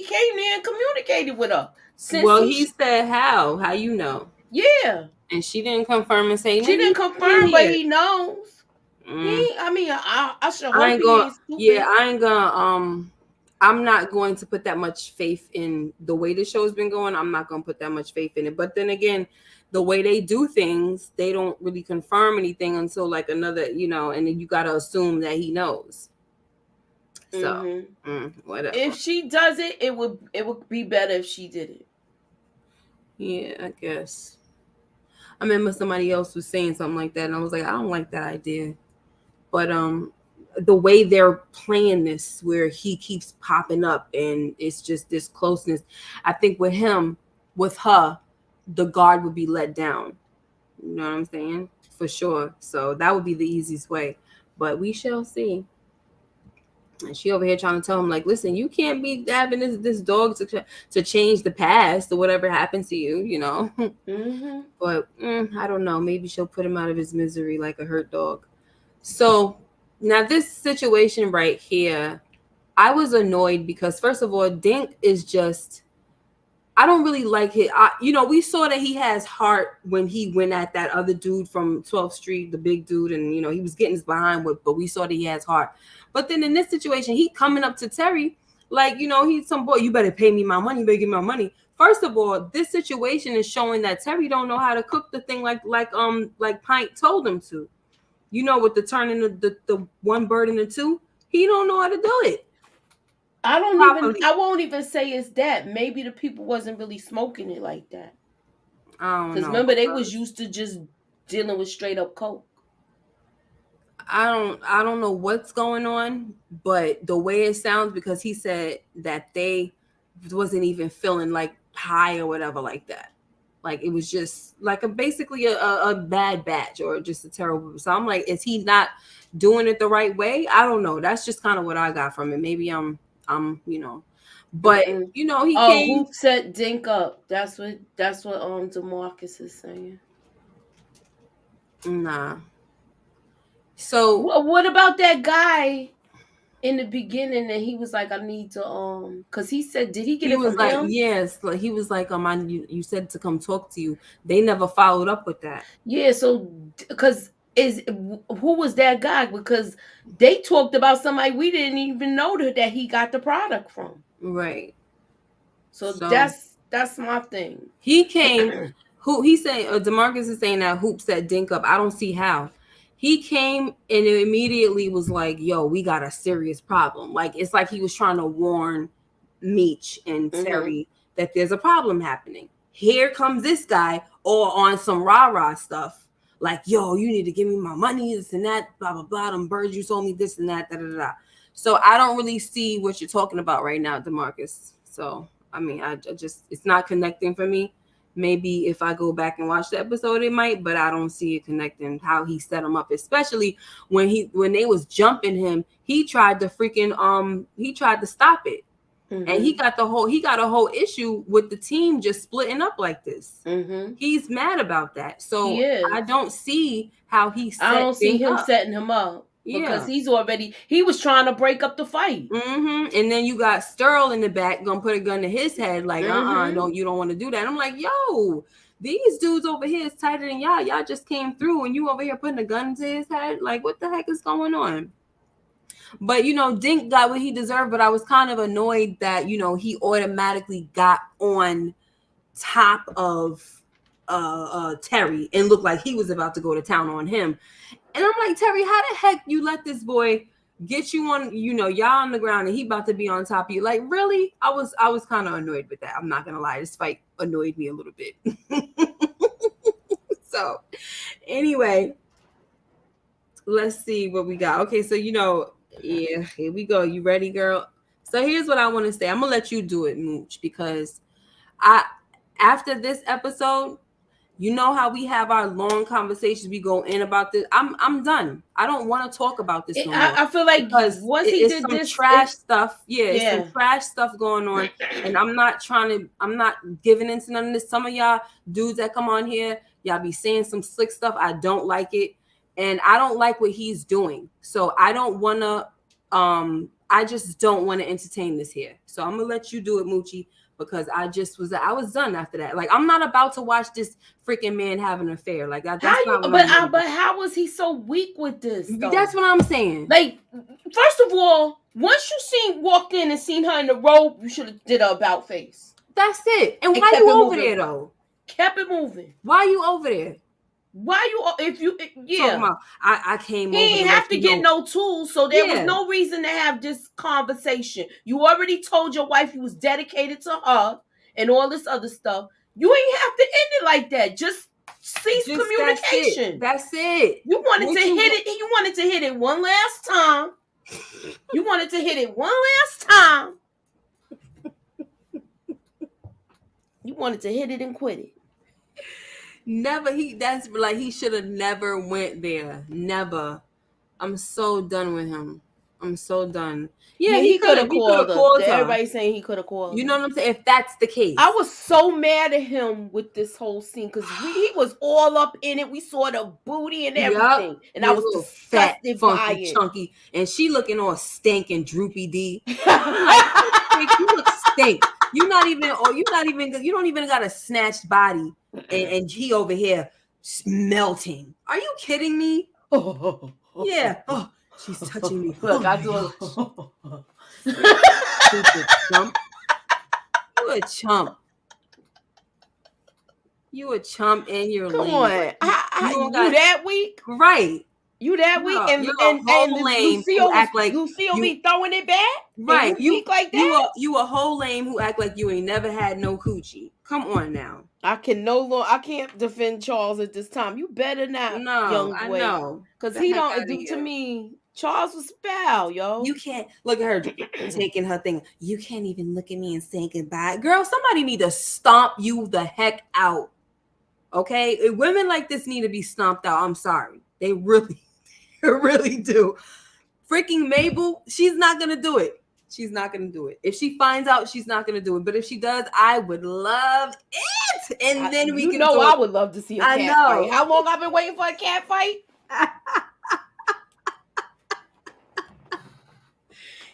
came there and communicated with her. Since Well, he said how? How you know? Yeah, And she didn't confirm and say, she nigga, you didn't came in confirm, but here. he knows. Mm. I mean, I should I hope ain't he going. ain't Yeah, stupid. I ain't gonna. I'm not going to put that much faith in the way the show's been going. I'm not gonna put that much faith in it. But then again, the way they do things, they don't really confirm anything until like another, and then you gotta assume that he knows. So, whatever. If she does it, it would be better if she did it. Yeah, I guess. I remember somebody else was saying something like that, and I was like, I don't like that idea. But the way they're playing this, where he keeps popping up and it's just this closeness, I think with her, the guard would be let down. You know what I'm saying? For sure. So that would be the easiest way. But we shall see. And she over here trying to tell him, like, listen, you can't be having this dog to change the past or whatever happened to you. Mm-hmm. But I don't know. Maybe she'll put him out of his misery like a hurt dog. So now this situation right here, I was annoyed because first of all, Dink is just, I don't really like it. We saw that he has heart when he went at that other dude from 12th Street, the big dude, and he was getting his behind with, but we saw that he has heart. But then in this situation, he coming up to Terry like, he's some boy, you better pay me my money, you better give me my money. First of all, this situation is showing that Terry don't know how to cook the thing like Pint told him to. With the turning the one bird into two, he don't know how to do it. I won't even say it's that. Maybe the people wasn't really smoking it like that. I don't Because know. remember, they was used to just dealing with straight up coke. I don't know what's going on, but the way it sounds, because he said that they wasn't even feeling like high or whatever like that. Like it was just like basically a bad batch or just a terrible. So I'm like, is he not doing it the right way? I don't know. That's just kind of what I got from it. Maybe I'm but he came. Who set Dink up? That's what DeMarcus is saying. Nah. So what about that guy in the beginning? And he was like, I need to because he said, did he get he it was from like, him? yes, like he was like, you said to come talk to you. They never followed up with that. Yeah, so because who was that guy? Because they talked about somebody we didn't even know that he got the product from. Right. So that's my thing. He came. Who he saying? DeMarcus is saying that Hoop set Dink up. I don't see how. He came and it immediately was like, "Yo, we got a serious problem." Like it's like he was trying to warn Meech and Terry that there's a problem happening. Here comes this guy, or on some rah rah stuff. Like, yo, you need to give me my money, this and that, blah blah blah. Them birds, you sold me this and that, da da da. So I don't really see what you're talking about right now, DeMarcus. So I mean, I just, it's not connecting for me. Maybe if I go back and watch the episode, it might, but I don't see it connecting how he set him up, especially when they was jumping him. He tried to stop it. And he got a whole issue with the team just splitting up like this. He's mad about that. So I don't see how I don't see him setting him up. Because he was trying to break up the fight. And then you got Sterl in the back gonna put a gun to his head, like, you don't want to do that. I'm like, yo, these dudes over here is tighter than y'all. Y'all just came through and you over here putting a gun to his head. Like, what the heck is going on? But Dink got what he deserved, but I was kind of annoyed that he automatically got on top of Terry and looked like he was about to go to town on him. And I'm like, Terry, how the heck you let this boy get you on, y'all on the ground and he about to be on top of you? Like, really? I was kind of annoyed with that. I'm not gonna lie. This fight annoyed me a little bit. So anyway, let's see what we got. Okay, so yeah, here we go. You ready, girl? So here's what I want to say. I'm gonna let you do it, Mooch, because after this episode, you know how we have our long conversations. We go in about this. I'm done. I don't want to talk about this no more. I feel like because once he did some this trash stuff. Yeah, it's some trash stuff going on, and I'm not giving into none of this. Some of y'all dudes that come on here, y'all be saying some slick stuff. I don't like it, and I don't like what he's doing. So I don't want to. I just don't want to entertain this here. So I'm gonna let you do it, Moochie, because I was done after that. Like, I'm not about to watch this freaking man have an affair. Like, that's not what but how was he so weak with this, though? That's what I'm saying. Like, first of all, once you walked in and seen her in the robe, you should have did her about face. That's it. And why you over there, though? Kept it moving. Why you over there? Why you, if you, I came over. He ain't have to get no tools, so there was no reason to have this conversation. You already told your wife you was dedicated to her and all this other stuff. You ain't have to end it like that. Just cease communication. That's it. You wanted to hit it. You wanted to hit it one last time. You wanted to hit it one last time. You wanted to hit it and quit it. Never. He should have never went there. Never. I'm so done with him. I'm so done. Yeah, he could have called her. Everybody's saying he could have called her. You know what I'm saying? If that's the case. I was so mad at him with this whole scene because he was all up in it. We saw the booty and everything. Yep. And I was disgusted by it. Chunky. And she looking all stank and droopy D. Like, you look stink. You don't even got a snatched body. And he over here melting. Are you kidding me? Yeah. Oh, she's touching me. Look, I do Stupid chump. You a chump. You a chump and you're lame. Come on. You that weak? Right. You that weak? And Lucille be throwing it back? Right. You weak like that? You a whole lame who act like you ain't never had no coochie. Come on now. I can't defend Charles at this time. You better not, young boy. I know. Because he don't do to me. Charles was foul, yo. You can't look at her taking her thing. You can't even look at me and say goodbye. Girl, somebody need to stomp you the heck out. Okay? Women like this need to be stomped out. I'm sorry. They really do. Freaking Mabel, she's not gonna do it. She's not gonna do it. If she finds out, she's not gonna do it. But if she does, I would love it. And then we can. I would love to see a cat fight. How long I've been waiting for a cat fight?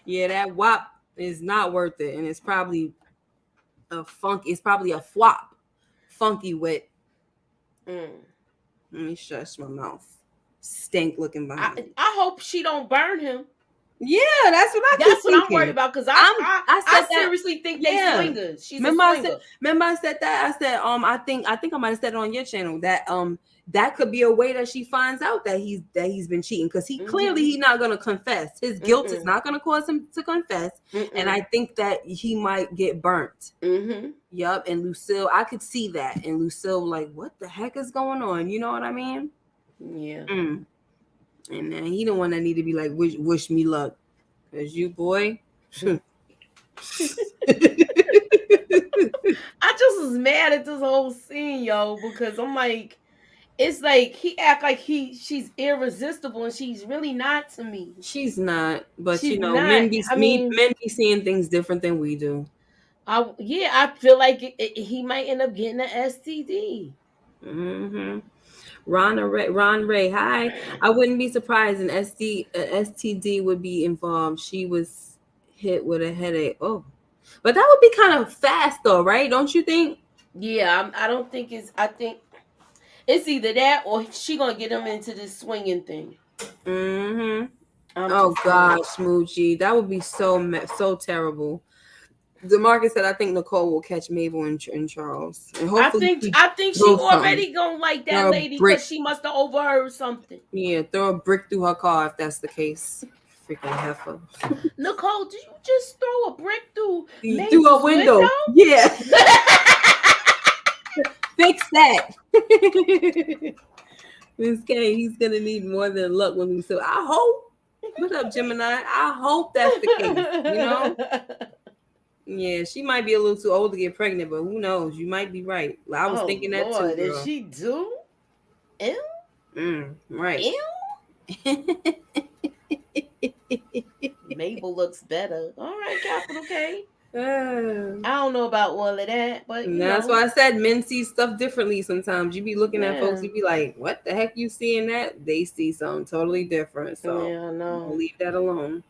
Yeah, that WAP is not worth it, and it's probably a flop, funky wet. Let me shush my mouth. Stink looking behind. I hope she don't burn him. Yeah, that's what I'm worried about because I seriously think they swingers. She's a swinger. Remember I said that? I said I think I might have said it on your channel that that could be a way that she finds out that he's been cheating because he clearly he's not going to confess. His guilt is not going to cause him to confess, and I think that he might get burnt. Yup, and Lucille, I could see that, and Lucille like, what the heck is going on? You know what I mean? Yeah. And then he the one that need to be like, wish me luck. Because you, boy. I just was mad at this whole scene, yo, because I'm like, it's like he act like she's irresistible and she's really not to me. She's not, but men be seeing things different than we do. I feel like he might end up getting an STD. Ron Ray, hi. I wouldn't be surprised an STD would be involved. She was hit with a headache. Oh, but that would be kind of fast though, right? Don't you think? Yeah, I don't think I think it's either that or she gonna get him into this swinging thing. Oh gosh, Smoochie, that would be so terrible. DeMarcus said, "I think Nicole will catch Mabel and Charles, and hopefully she I think she throws something, already gonna like that throw a lady because brick, she must have overheard something. yeah, throw a brick through her car if that's the case. Freaking heifer, Nicole, did you just throw a brick through through a Mabel's window? window, yeah, fix that." Miss K, he's gonna need more than luck when we. So I hope. What up, Gemini? I hope that's the case. You know. Yeah, she might be a little too old to get pregnant, but who knows? You might be right. I was Oh thinking that too, Lord, if girl. she do, Right. Mabel looks better. All right, capital K. Uh, I don't know about all of that, but and that's why I said men see stuff differently sometimes. You be looking at folks, you be like, what the heck you seeing that? They see something totally different. So yeah, I know. I'll leave that alone.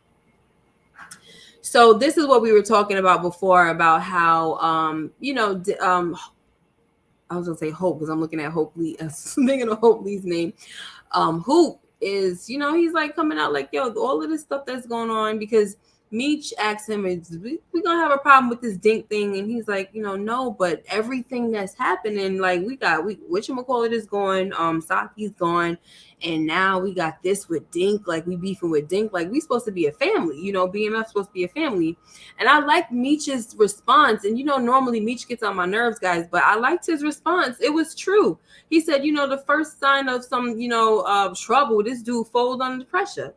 So this is what we were talking about before about how I was gonna say Hope because I'm looking at Hope Lee. Thinking of Hope Lee's name. Hoop is, he's like coming out like, yo, all of this stuff that's going on because Meech asked him, is we gonna have a problem with this Dink thing? And he's like, no, but everything that's happening, like we whatchamacallit is going, Saki's gone, and now we got this with Dink, like we beefing with Dink, like we supposed to be a family, BMF supposed to be a family. And I like Meech's response, and normally Meech gets on my nerves, guys, but I liked his response. It was true. He said, the first sign of some, trouble, this dude fold under pressure.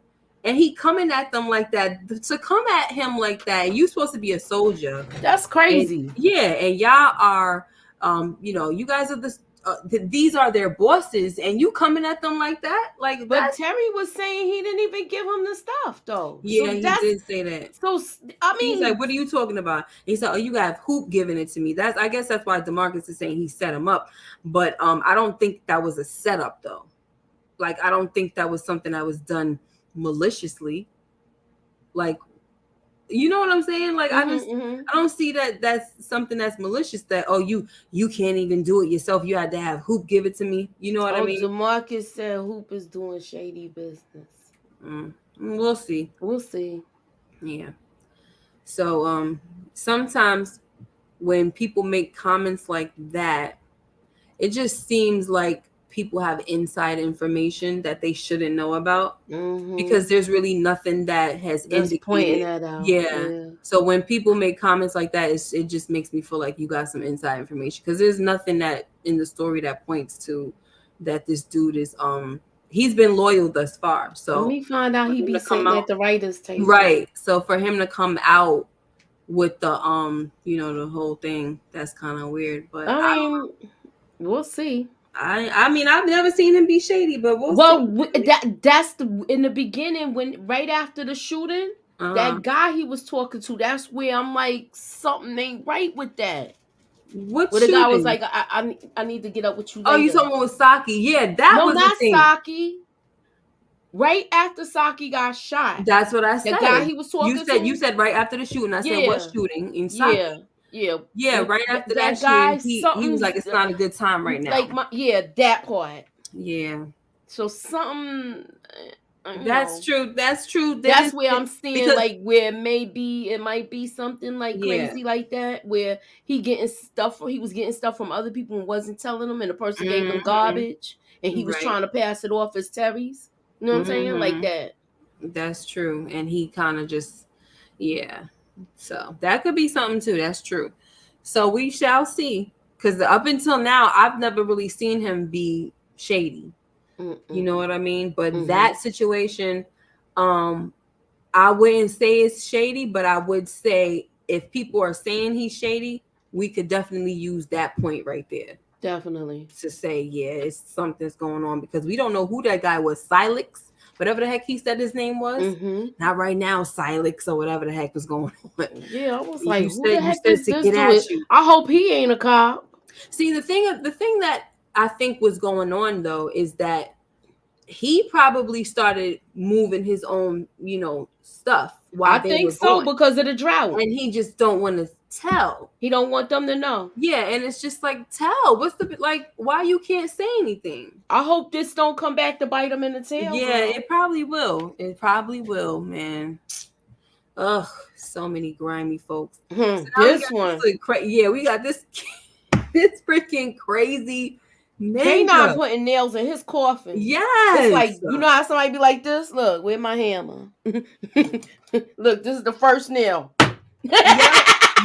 And he coming at them like that. To come at him like that, you supposed to be a soldier. That's crazy. And, yeah, and y'all are, you guys are these are their bosses, and you coming at them like that, like. But Terry was saying he didn't even give him the stuff, though. Yeah, so he did say that. So I mean, he's like, "What are you talking about?" And he said, "Oh, you got Hoop giving it to me." I guess that's why DeMarcus is saying he set him up. But I don't think that was a setup, though. Like, I don't think that was something that was done maliciously. Like, you know what I'm saying? Like, I don't see that that's something that's malicious. That you can't even do it yourself. You had to have Hoop give it to me. You know what I mean? DeMarcus said Hoop is doing shady business. We'll see. We'll see. Yeah. So sometimes when people make comments like that, it just seems like people have inside information that they shouldn't know about because there's really nothing that has indicated pointing that out. Yeah. So when people make comments like that, it just makes me feel like you got some inside information because there's nothing that in the story that points to that this dude is he's been loyal thus far. So let me find out he be sitting at the writers' table. Right. So for him to come out with the the whole thing, that's kind of weird. But I mean, we'll see. I mean, I've never seen him be shady, but we'll see. That's in the beginning when right after the shooting, that guy he was talking to. That's where I'm like, something ain't right with that. What the guy was like, I need to get up with you. Oh, you talking with Saki? Yeah, that was not the thing. Saki. Right after Saki got shot. That's what I said. The guy he was talking to. You said right after the shooting. I said what shooting in Saki? Yeah. Right after that guy, he was like, it's not a good time right now. Like that part. Yeah. So something. That's true. That's true. That's where I'm seeing like where it might be something like crazy like that where he was getting stuff from other people and wasn't telling them, and the person gave him garbage and he was trying to pass it off as Terry's. You know what I'm saying? Like that. That's true. And he kind of just, so that could be something too. That's true. So we shall see. Because up until now, I've never really seen him be shady. You know what I mean? But that situation, I wouldn't say it's shady, but I would say if people are saying he's shady, we could definitely use that point right there. Definitely. To say, it's something's going on because we don't know who that guy was. Silex, whatever the heck he said his name was. Not right now, Silex or whatever the heck was going on. Yeah, I was like, who the heck is this dude? I hope he ain't a cop. See, the thing that I think was going on though is that he probably started moving his own, stuff. I think so because of the drought, and he just don't want to tell. He don't want them to know. Yeah, and it's just like tell. What's why you can't say anything? I hope this don't come back to bite him in the tail. Yeah, it probably will. It probably will, man. Ugh, so many grimy folks. So now we This got one. yeah, we got this this freaking crazy K9 ninja. putting nails in his coffin. It's like, Yes. you know how somebody be like this? Look, where's my hammer? Look, this is the first nail. Yep.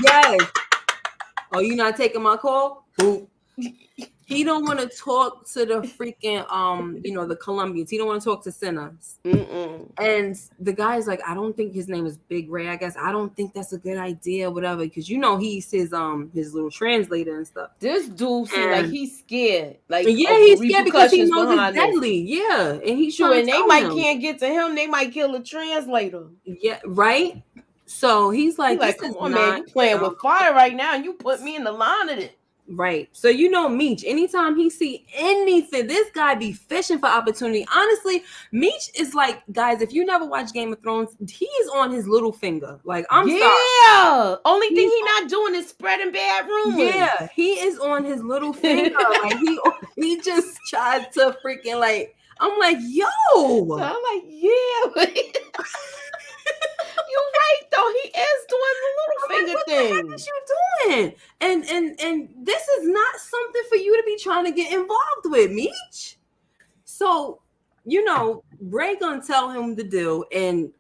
Yes. Oh, you not taking my call? Boop. He don't want to talk to the freaking the Colombians. He don't want to talk to sinners. Mm-mm. And the guy's like, I don't think his name is Big Ray. I guess I don't think that's a good idea, whatever, because he's his little translator and stuff. This dude seems like And he's scared, like yeah, of the he's scared because he repercussions knows it's behind this. deadly. Yeah, and he's True, trying to and they tell might him. can't get to him. They might kill the translator. Yeah, right. So he's He like, this like, come is on, man, not you playing with fire right now, and you put me in the line of it. right. So Meech, anytime he see anything, this guy be fishing for opportunity. Honestly, Meech is like, guys, if you never watch Game of Thrones, he's on his little finger. Like, I'm sorry. Only thing He's he not doing is spreading bad rumors. Yeah, he is on his little finger. Like he just tries to freaking like. I'm like, yo. So I'm like, yeah. You're right though. He is doing the little finger What thing. the heck is you doing? And this is not something for you to be trying to get involved with, Meech. So, Ray gonna tell him the deal, and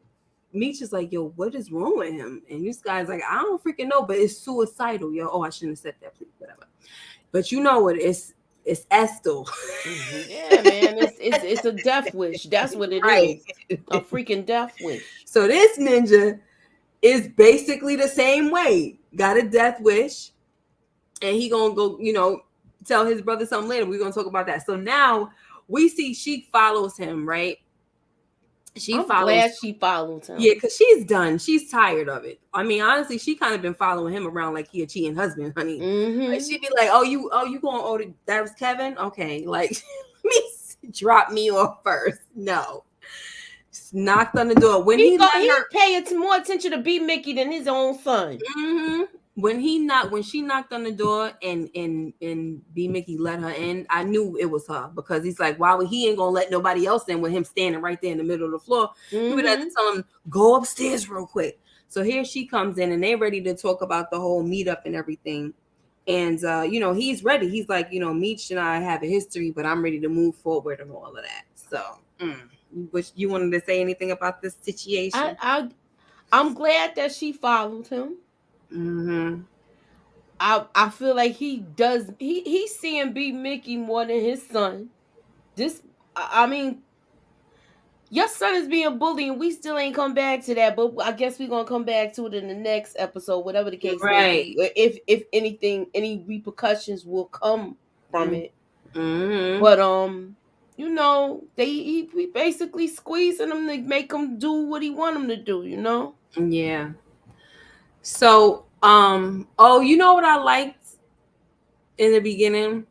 Meech is like, yo, what is wrong with him? And this guy's like, I don't freaking know, but it's suicidal, yo. Oh, I shouldn't have said that, please, whatever. But you know what? It's Estel. Yeah, man, it's a death wish. That's what it is. A freaking death wish. So this ninja is basically the same way. Got a death wish, and he gonna go, tell his brother something later. We're gonna talk about that. So now we see she follows him, right? I'm glad she followed him. Yeah, because she's done. She's tired of it. I mean, honestly, she kind of been following him around like he a cheating husband, honey. Mm-hmm. Like she'd be like, "Oh, you going? That was Kevin? Okay, like let me drop me off first." No, just knocked on the door when he pay more attention to B Mickey than his own son. Mm-hmm. When she knocked on the door and B Mickey let her in, I knew it was her because he's like, why would he ain't gonna let nobody else in with him standing right there in the middle of the floor? Mm-hmm. We would have to tell him go upstairs real quick. So here she comes in and they're ready to talk about the whole meetup and everything. And he's ready. He's like, Meech and I have a history, but I'm ready to move forward and all of that. So, which you wanted to say anything about this situation? I'm glad that she followed him. Mm-hmm. I feel like he's seeing B Mickey more than his son. I mean, your son is being bullied, and we still ain't come back to that. But I guess we're gonna come back to it in the next episode, whatever the case may be. If anything, any repercussions will come from it. Mm-hmm. But he basically squeezing him to make him do what he want him to do. Yeah. So, you know what I liked in the beginning?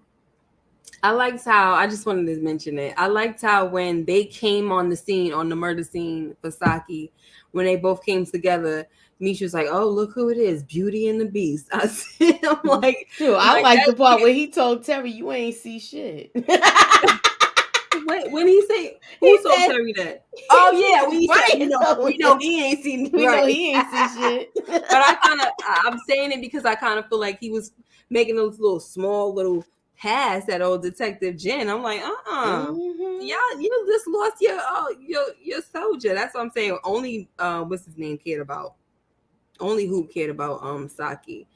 I liked how, I just wanted to mention it. I liked how when they came on the murder scene for Saki, when they both came together, Misha was like, "Oh, look who it is, Beauty and the Beast." I'm like, dude, I like the part where he told Terry, "You ain't see shit." When he say, who told Terry that? Oh yeah, we know he ain't seen. We know he ain't see shit. But I'm saying it because I kind of feel like he was making those little pass at old Detective Jen. I'm like, mm-hmm. y'all, you just lost your soldier. That's what I'm saying. Only what's his name cared about. Only Hoop cared about Saki.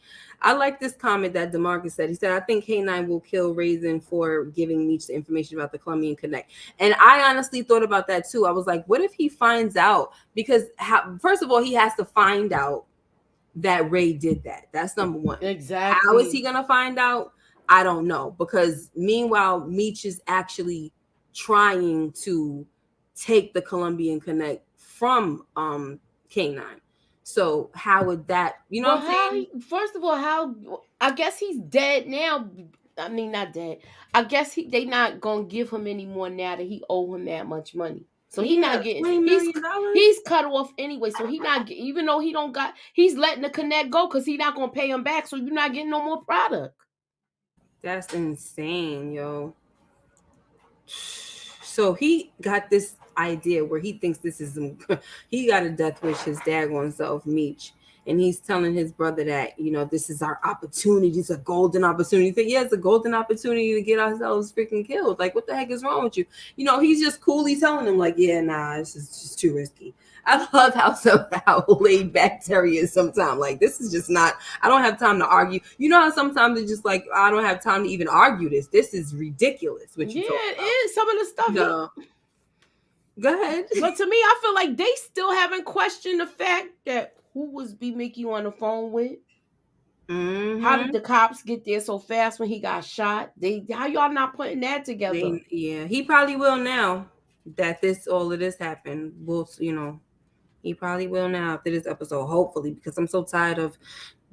I like this comment that DeMarcus said. He said, I think K9 will kill Raisin for giving Meech the information about the Colombian Connect. And I honestly thought about that too. I was like, what if he finds out? Because first of all, he has to find out that Ray did that. That's number one. Exactly. How is he gonna find out? I don't know. Because meanwhile, Meech is actually trying to take the Colombian Connect from K9. So how would that, what I'm saying? First of all, I guess he's dead now. I mean, not dead. I guess they not gonna give him any more now that he owe him that much money. So he's not getting $20 million. He's cut off anyway. So he not even though he don't got, he's letting the Connect go because he not gonna pay him back. So you're not getting no more product. That's insane, yo. So he got this idea where he thinks this is he got a death wish his daggone self Meech, and he's telling his brother that this is our opportunity, it's a golden opportunity. He said, yeah, it's a golden opportunity to get ourselves freaking killed. Like, what the heck is wrong with you? He's just coolly telling him like, yeah, nah, it's just too risky. I love how laid back Terry is sometimes. Like, this is just not, I don't have time to argue. You know how sometimes it's just like, I don't have time to even argue this. This is ridiculous what you Yeah, talking it about. is. Some of the stuff. No. Go ahead. But to me, I feel like they still haven't questioned the fact that who was B Mickey on the phone with? Mm-hmm. How did the cops get there so fast when he got shot? How y'all not putting that together? Yeah, he probably will now that all of this happened. He probably will now after this episode, hopefully, because I'm so tired of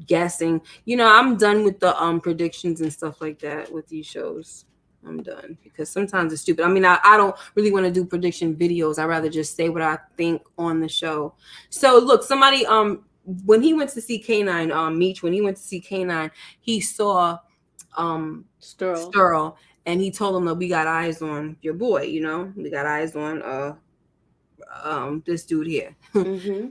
guessing. I'm done with the predictions and stuff like that with these shows. I'm done because sometimes it's stupid. I mean, I don't really want to do prediction videos. I'd rather just say what I think on the show. So look, somebody when he went to see K9, Meech, when he went to see K9, he saw Sterl, and he told him that we got eyes on your boy, we got eyes on this dude here. Mm-hmm.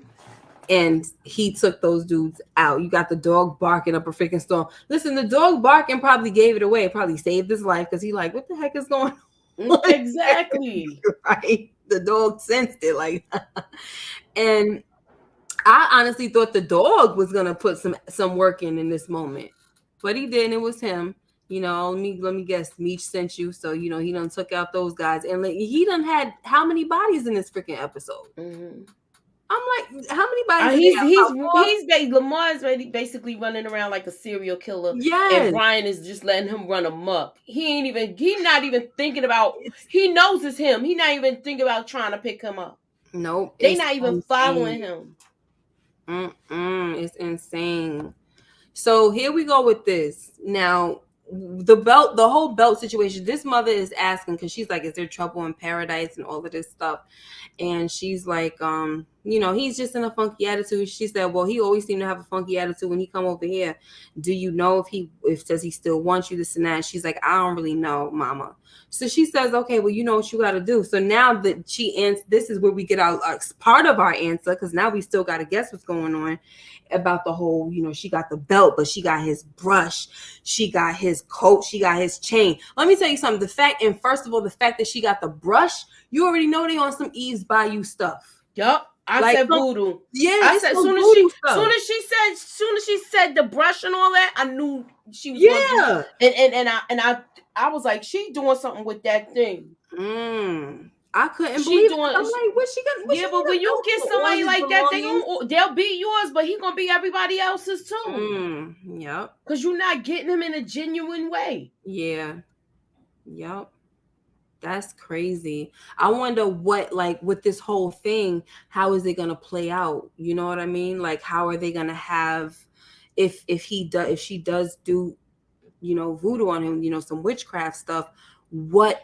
And he took those dudes out. You got the dog barking up a freaking storm. Listen, the dog barking probably gave it away. It probably saved his life because he like, what the heck is going on? Exactly. Right? The dog sensed it. Like, and I honestly thought the dog was gonna put some work in this moment, but he didn't. It was him. Let me guess. Meech sent you, so he done took out those guys, and like, he done had how many bodies in this freaking episode? Mm-hmm. I'm like, how many bodies? Lamar is basically running around like a serial killer. Yes. And Brian is just letting him run amok. He not even thinking about. He knows it's him. He not even thinking about trying to pick him up. Nope. They not even following him. It's insane. So here we go with this. Now, the whole belt situation, this mother is asking, because she's like, is there trouble in paradise and all of this stuff? And she's like, he's just in a funky attitude. She said, well, he always seemed to have a funky attitude when he come over here. Do you know if does he still want you, this and that? She's like, I don't really know, mama. So she says, okay, well, you know what you got to do. So now that she answers, this is where we get our part of our answer, because now we still got to guess what's going on about the whole, she got the belt, but she got his brush, she got his coat, she got his chain. Let me tell you something. First of all, the fact that she got the brush, you already know they on some Eve's Bayou stuff. Yup. I said voodoo. Yeah, I said soon as she said the brush and all that, I knew she was going to do. I was like, she's doing something with that thing. I couldn't believe it. I'm like, what's she gonna? But when you get somebody like that, they'll be yours, but he's gonna be everybody else's too. Yep. Because you're not getting him in a genuine way. Yeah. Yep. That's crazy. I wonder what, like, with this whole thing, how is it gonna play out? You know what I mean? Like, how are they gonna have if she does do, voodoo on him, some witchcraft stuff, what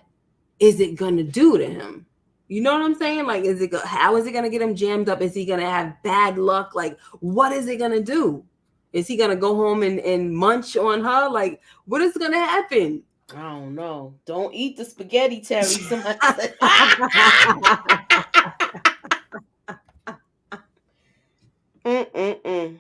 is it gonna do to him? You know what I'm saying? Like, how is it gonna get him jammed up? Is he gonna have bad luck? Like, what is it gonna do? Is he gonna go home and munch on her? Like, what is gonna happen? I don't know. Don't eat the spaghetti, Terry. Somebody said.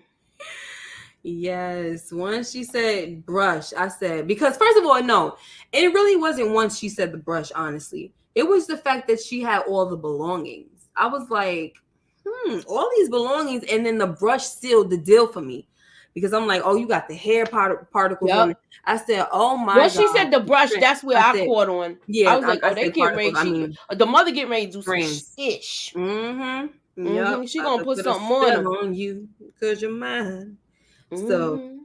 Yes. Once she said brush, I said, because first of all, no, it really wasn't once she said the brush, honestly. It was the fact that she had all the belongings. I was like, all these belongings, and then the brush sealed the deal for me. Because I'm like, oh, you got the hair particles on it. I said, oh my God. She said the brush, that's where I caught on. Yeah. I was like, oh, they getting ready. The mother getting ready to do some ish. Mm-hmm. Yep. She gonna put something on you because you're mine. So,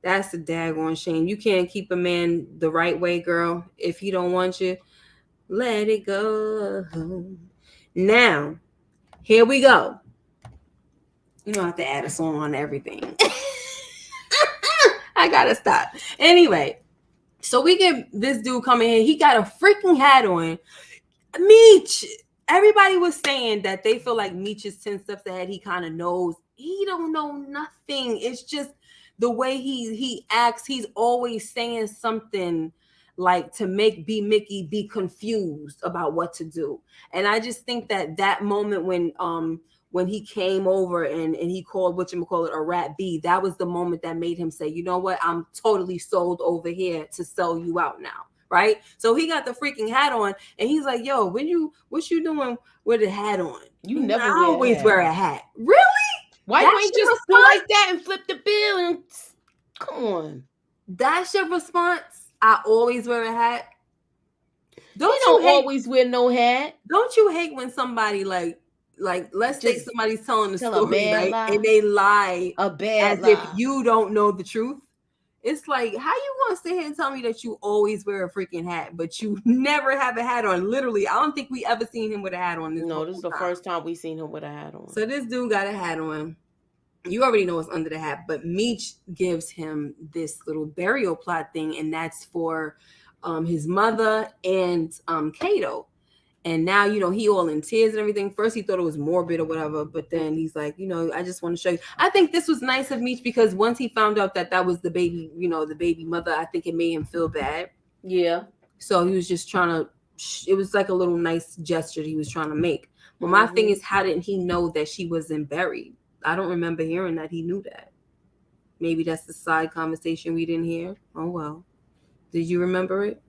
that's a daggone shame. You can't keep a man the right way, girl. If he don't want you, let it go. Now, here we go. You don't have to add a song on everything. I gotta stop. Anyway, so we get this dude coming in. He got a freaking hat on. Meech. Everybody was saying that they feel like Meech is 10 steps ahead. He kind of knows. He don't know nothing. It's just the way he acts. He's always saying something. like to make B Mickey be confused about what to do. And I just think that that moment when he came over and he called whatchamacallit a rat B, that was the moment that made him say, you know what, I'm totally sold over here to sell you out now. Right? So he got the freaking hat on and he's like, yo, what you doing with a hat on? You never I wear a always hat. wear a hat. Really? Why That's you ain't your just do response? like that and flip the bill and come on? That's your response? I always wear a hat. You don't always wear no hat. Don't you hate when somebody like let's say Just somebody's telling a tell a story, mad right? lie. And they lie A bad as if lie. you don't know the truth. It's like, how you gonna sit here and tell me that you always wear a freaking hat, but you never have a hat on? Literally, I don't think we ever seen him with a hat on. No, this is the first time we seen him with a hat on. So this dude got a hat on. You already know what's under the hat, but Meech gives him this little burial plot thing, and that's for his mother and Kato. And now, you know, he all in tears and everything. First, he thought it was morbid or whatever, but then he's like, you know, I just want to show you. I think this was nice of Meech because once he found out that that was the baby, you know, the baby mother, I think it made him feel bad. Yeah. So he was just trying to, it was like a little nice gesture he was trying to make. But my thing is, how didn't he know that she wasn't buried? I don't remember hearing that he knew that. Maybe that's the side conversation we didn't hear. Oh, well. Did you remember it?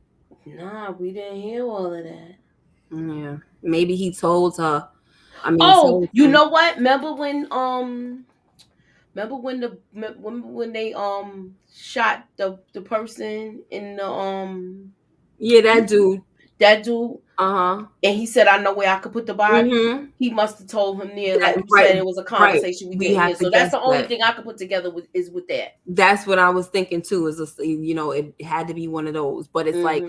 Nah, we didn't hear all of that. Yeah. Maybe he told her. I mean, you know what? Remember when they shot the person in the yeah, that dude. And he said, I know where I could put the body. Mm-hmm. He must have told him there, like you right, said, it was a conversation we didn't hear. So that's the only thing I could put together is with that. That's what I was thinking too. Is you know, it had to be one of those. But it's like,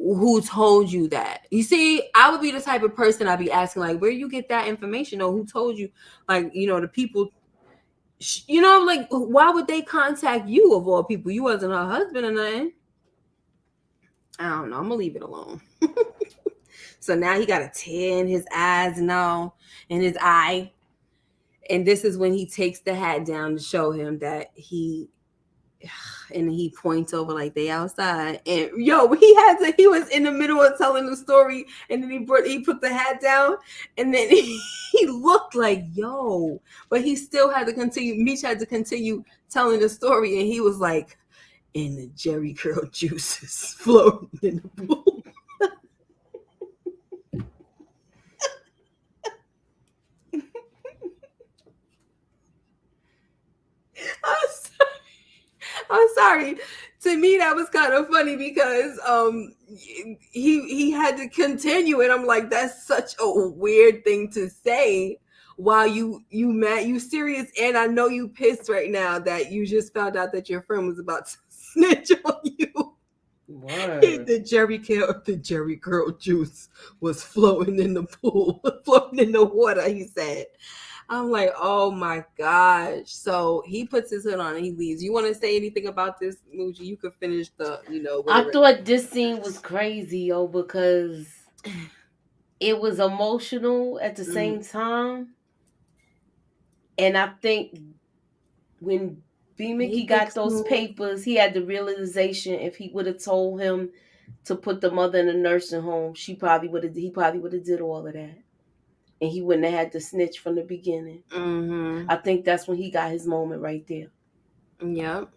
who told you that? You see, I would be the type of person I'd be asking, like, where you get that information, or who told you? Like, you know, the people. You know, like, why would they contact you of all people? You wasn't her husband or nothing. I don't know. I'm gonna leave it alone. So now he got a tear in his eyes now, in his eye. And this is when he takes the hat down to show him that and he points over like they outside. And yo, he was in the middle of telling the story, and then he put the hat down, and then he looked like yo, but he still had to continue. Meech had to continue telling the story, and he was like, and the Jerry curl juices floating in the pool. I'm sorry. To me, that was kind of funny because he had to continue, and I'm like, that's such a weird thing to say while you mad, you serious, and I know you pissed right now that you just found out that your friend was about to snitch on you. The Jerry curl juice was floating in the pool, floating in the water. He said. I'm like, oh my gosh. So he puts his hood on and he leaves. You want to say anything about this, Muji? You could finish the, you know. I thought this scene was crazy, yo, because it was emotional at the same time. And I think when B. Mickey got those papers, he had the realization if he would have told him to put the mother in a nursing home, he probably would have did all of that. And he wouldn't have had to snitch from the beginning. I think that's when he got his moment right there. Yep.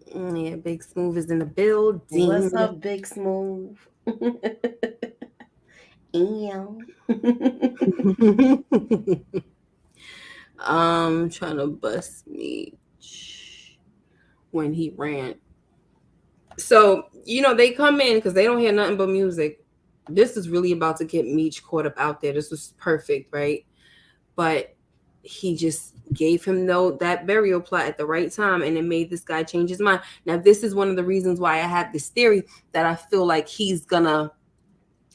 Yeah, Big Smooth is in the building. What's up, Big Smooth? I'm trying to bust Meech when he ran. So, you know, they come in because they don't hear nothing but music. This is really about to get Meech caught up out there. This was perfect, right? But he just gave him that burial plot at the right time, and it made this guy change his mind. Now, this is one of the reasons why I have this theory that I feel like he's gonna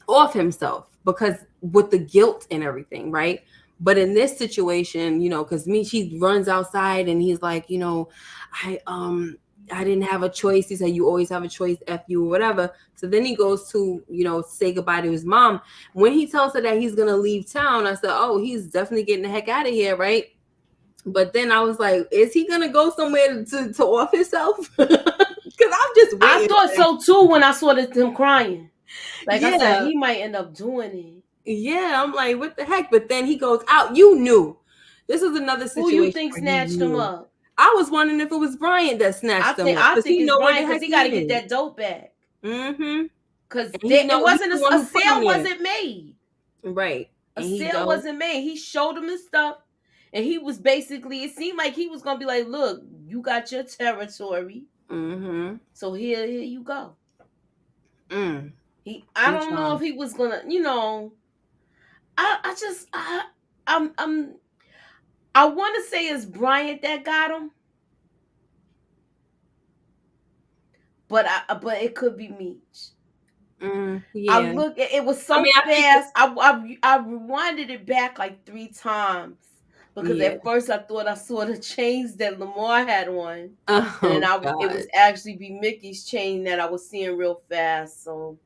off himself because with the guilt and everything, right? But in this situation, you know, because Meech, he runs outside and he's like, you know, I didn't have a choice. He said, you always have a choice, F you or whatever. So then he goes to, you know, say goodbye to his mom. When he tells her that he's going to leave town, I said, oh, he's definitely getting the heck out of here, right? But then I was like, is he going to go somewhere to off himself? Because I'm just waiting. I thought so too when I saw him crying. Like I said, Yeah. he might end up doing it. Yeah, I'm like, what the heck? But then he goes out. You knew. This is another Who you situation think where he snatched him knew. up? I was wondering if it was Bryant that snatched him up I because think he it's know where the Brian because heck he got he to get is. that dope back. Mm-hmm. Because And he know it he's wasn't the one a who put him sale there. wasn't made. Right. A And he sale go. wasn't made. He showed him his stuff, and he was basically. It seemed like he was gonna be like, "Look, you got your territory, Mm-hmm. so here you go." Mm. I I'm don't know if trying. he was gonna, I just, I'm, I want to say it's Bryant that got him, but it could be Meech. I Yeah. look, it was I so mean, I think it's fast. I rewinded it back like 3 times because yeah. at first I thought I saw the chains that Lamar had on, and then Oh it God. was actually be Mickey's chain that I was seeing real fast. So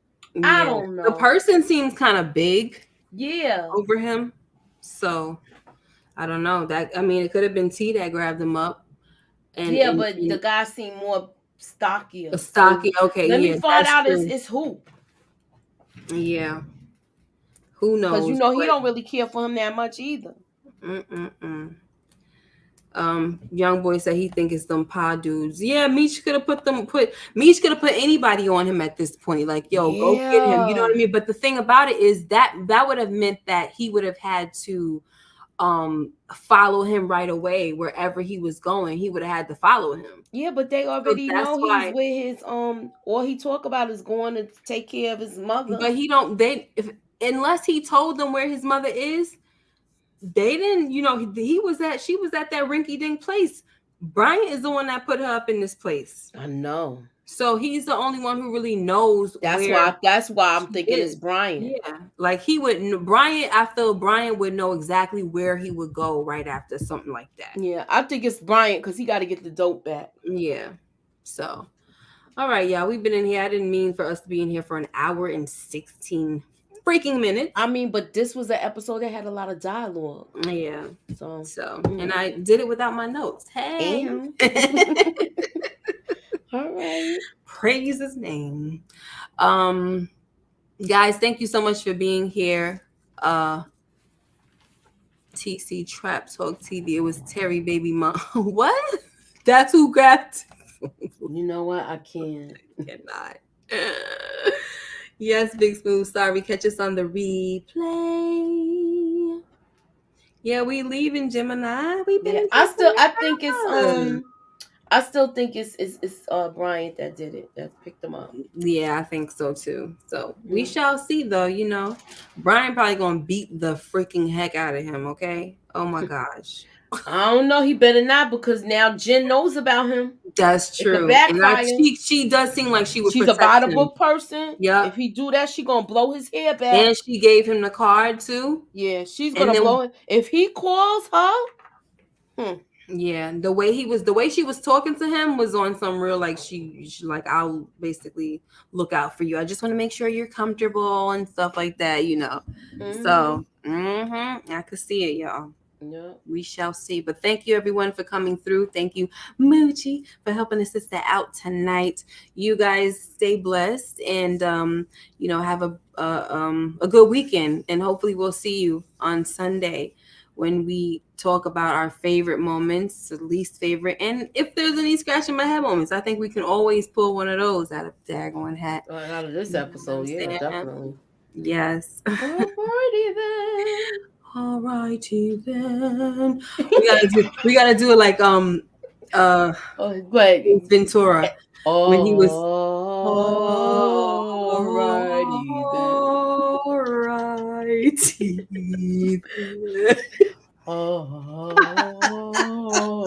I Yeah. don't The know. person seems kind of big Yeah, over him. So I don't know. That I mean, it could have been T that grabbed him up and yeah, and, but the and guy seemed more stockier. So stocky. Okay, let me yeah, find that's out true. it's Hoop Yeah. Who because knows? he But don't really care for him that much either. mm-mm-mm. Young boy said he think it's them pod dudes. Yeah, Meech could have Meech could have put anybody on him at this point. Like, yo, go get him. You know Yeah. what I mean? But the thing about it is that would have meant that he would have had to follow him right away wherever he was going. He would have had to follow him. Yeah, but they So already that's know he's why. with his all he talk about is going to take care of his mother. But he don't. They if unless he told them where his mother is, they didn't. You know, he was at. She was at that rinky dink place. Bryant is the one that put her up in this place. I know. So he's the only one who really knows where That's why I'm she thinking it's is. Brian. Yeah, like he would. Bryant, I feel Bryant would know exactly where he would go right after something like that. Yeah, I think it's Brian because he got to get the dope back. Yeah. So, all right, y'all. We've been in here. I didn't mean for us to be in here for an hour and 16 freaking minutes. I mean, but this was an episode that had a lot of dialogue. Yeah. So, and I did it without my notes. Hey. All right. Praise his name. Guys, thank you so much for being here. TC Trap Talk TV. It was Terry Baby Mom. What? That's who grabbed. You know what? I can't. Cannot. Yes, Big Smooth. Sorry. Catch us on the replay. Yeah, we leaving Gemini. We been. Yeah, I think it's I still think it's Bryant that did it, that picked him up. Yeah, I think so too. So we shall see, though. You know, Brian probably gonna beat the freaking heck out of him. Okay. Oh my gosh. I don't know. He better not because now Jen knows about him. That's true. It could backfire. And she does seem like she would. She's a viable person. Yeah. If he do that, she gonna blow his hair back. And she gave him the card too. Yeah, she's gonna blow it. If he calls her. Yeah, the way she was talking to him was on some real like she like, I'll basically look out for you. I just want to make sure you're comfortable and stuff like that, you know. So I could see it, y'all. Yeah, we shall see. But thank you everyone for coming through. Thank you, Moochie, for helping the sister out tonight. You guys stay blessed and you know, have a good weekend, and hopefully we'll see you on Sunday when we talk about our favorite moments, least favorite, and if there's any scratching my head moments. I think we can always pull one of those out of the daggone hat. Out of this episode, yeah, definitely. Yes. Alrighty then. We gotta do it like Ventura when he was alrighty then.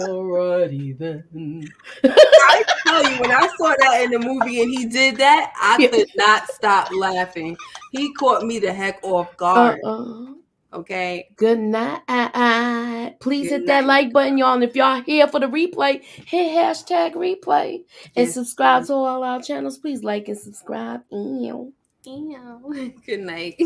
Alrighty then. I tell you, when I saw that in the movie and he did that, I could not stop laughing. He caught me the heck off guard. Okay. Good night. Please hit that like button, y'all. And if y'all here for the replay, hit hashtag replay and subscribe to all our channels. Please like and subscribe. Good night.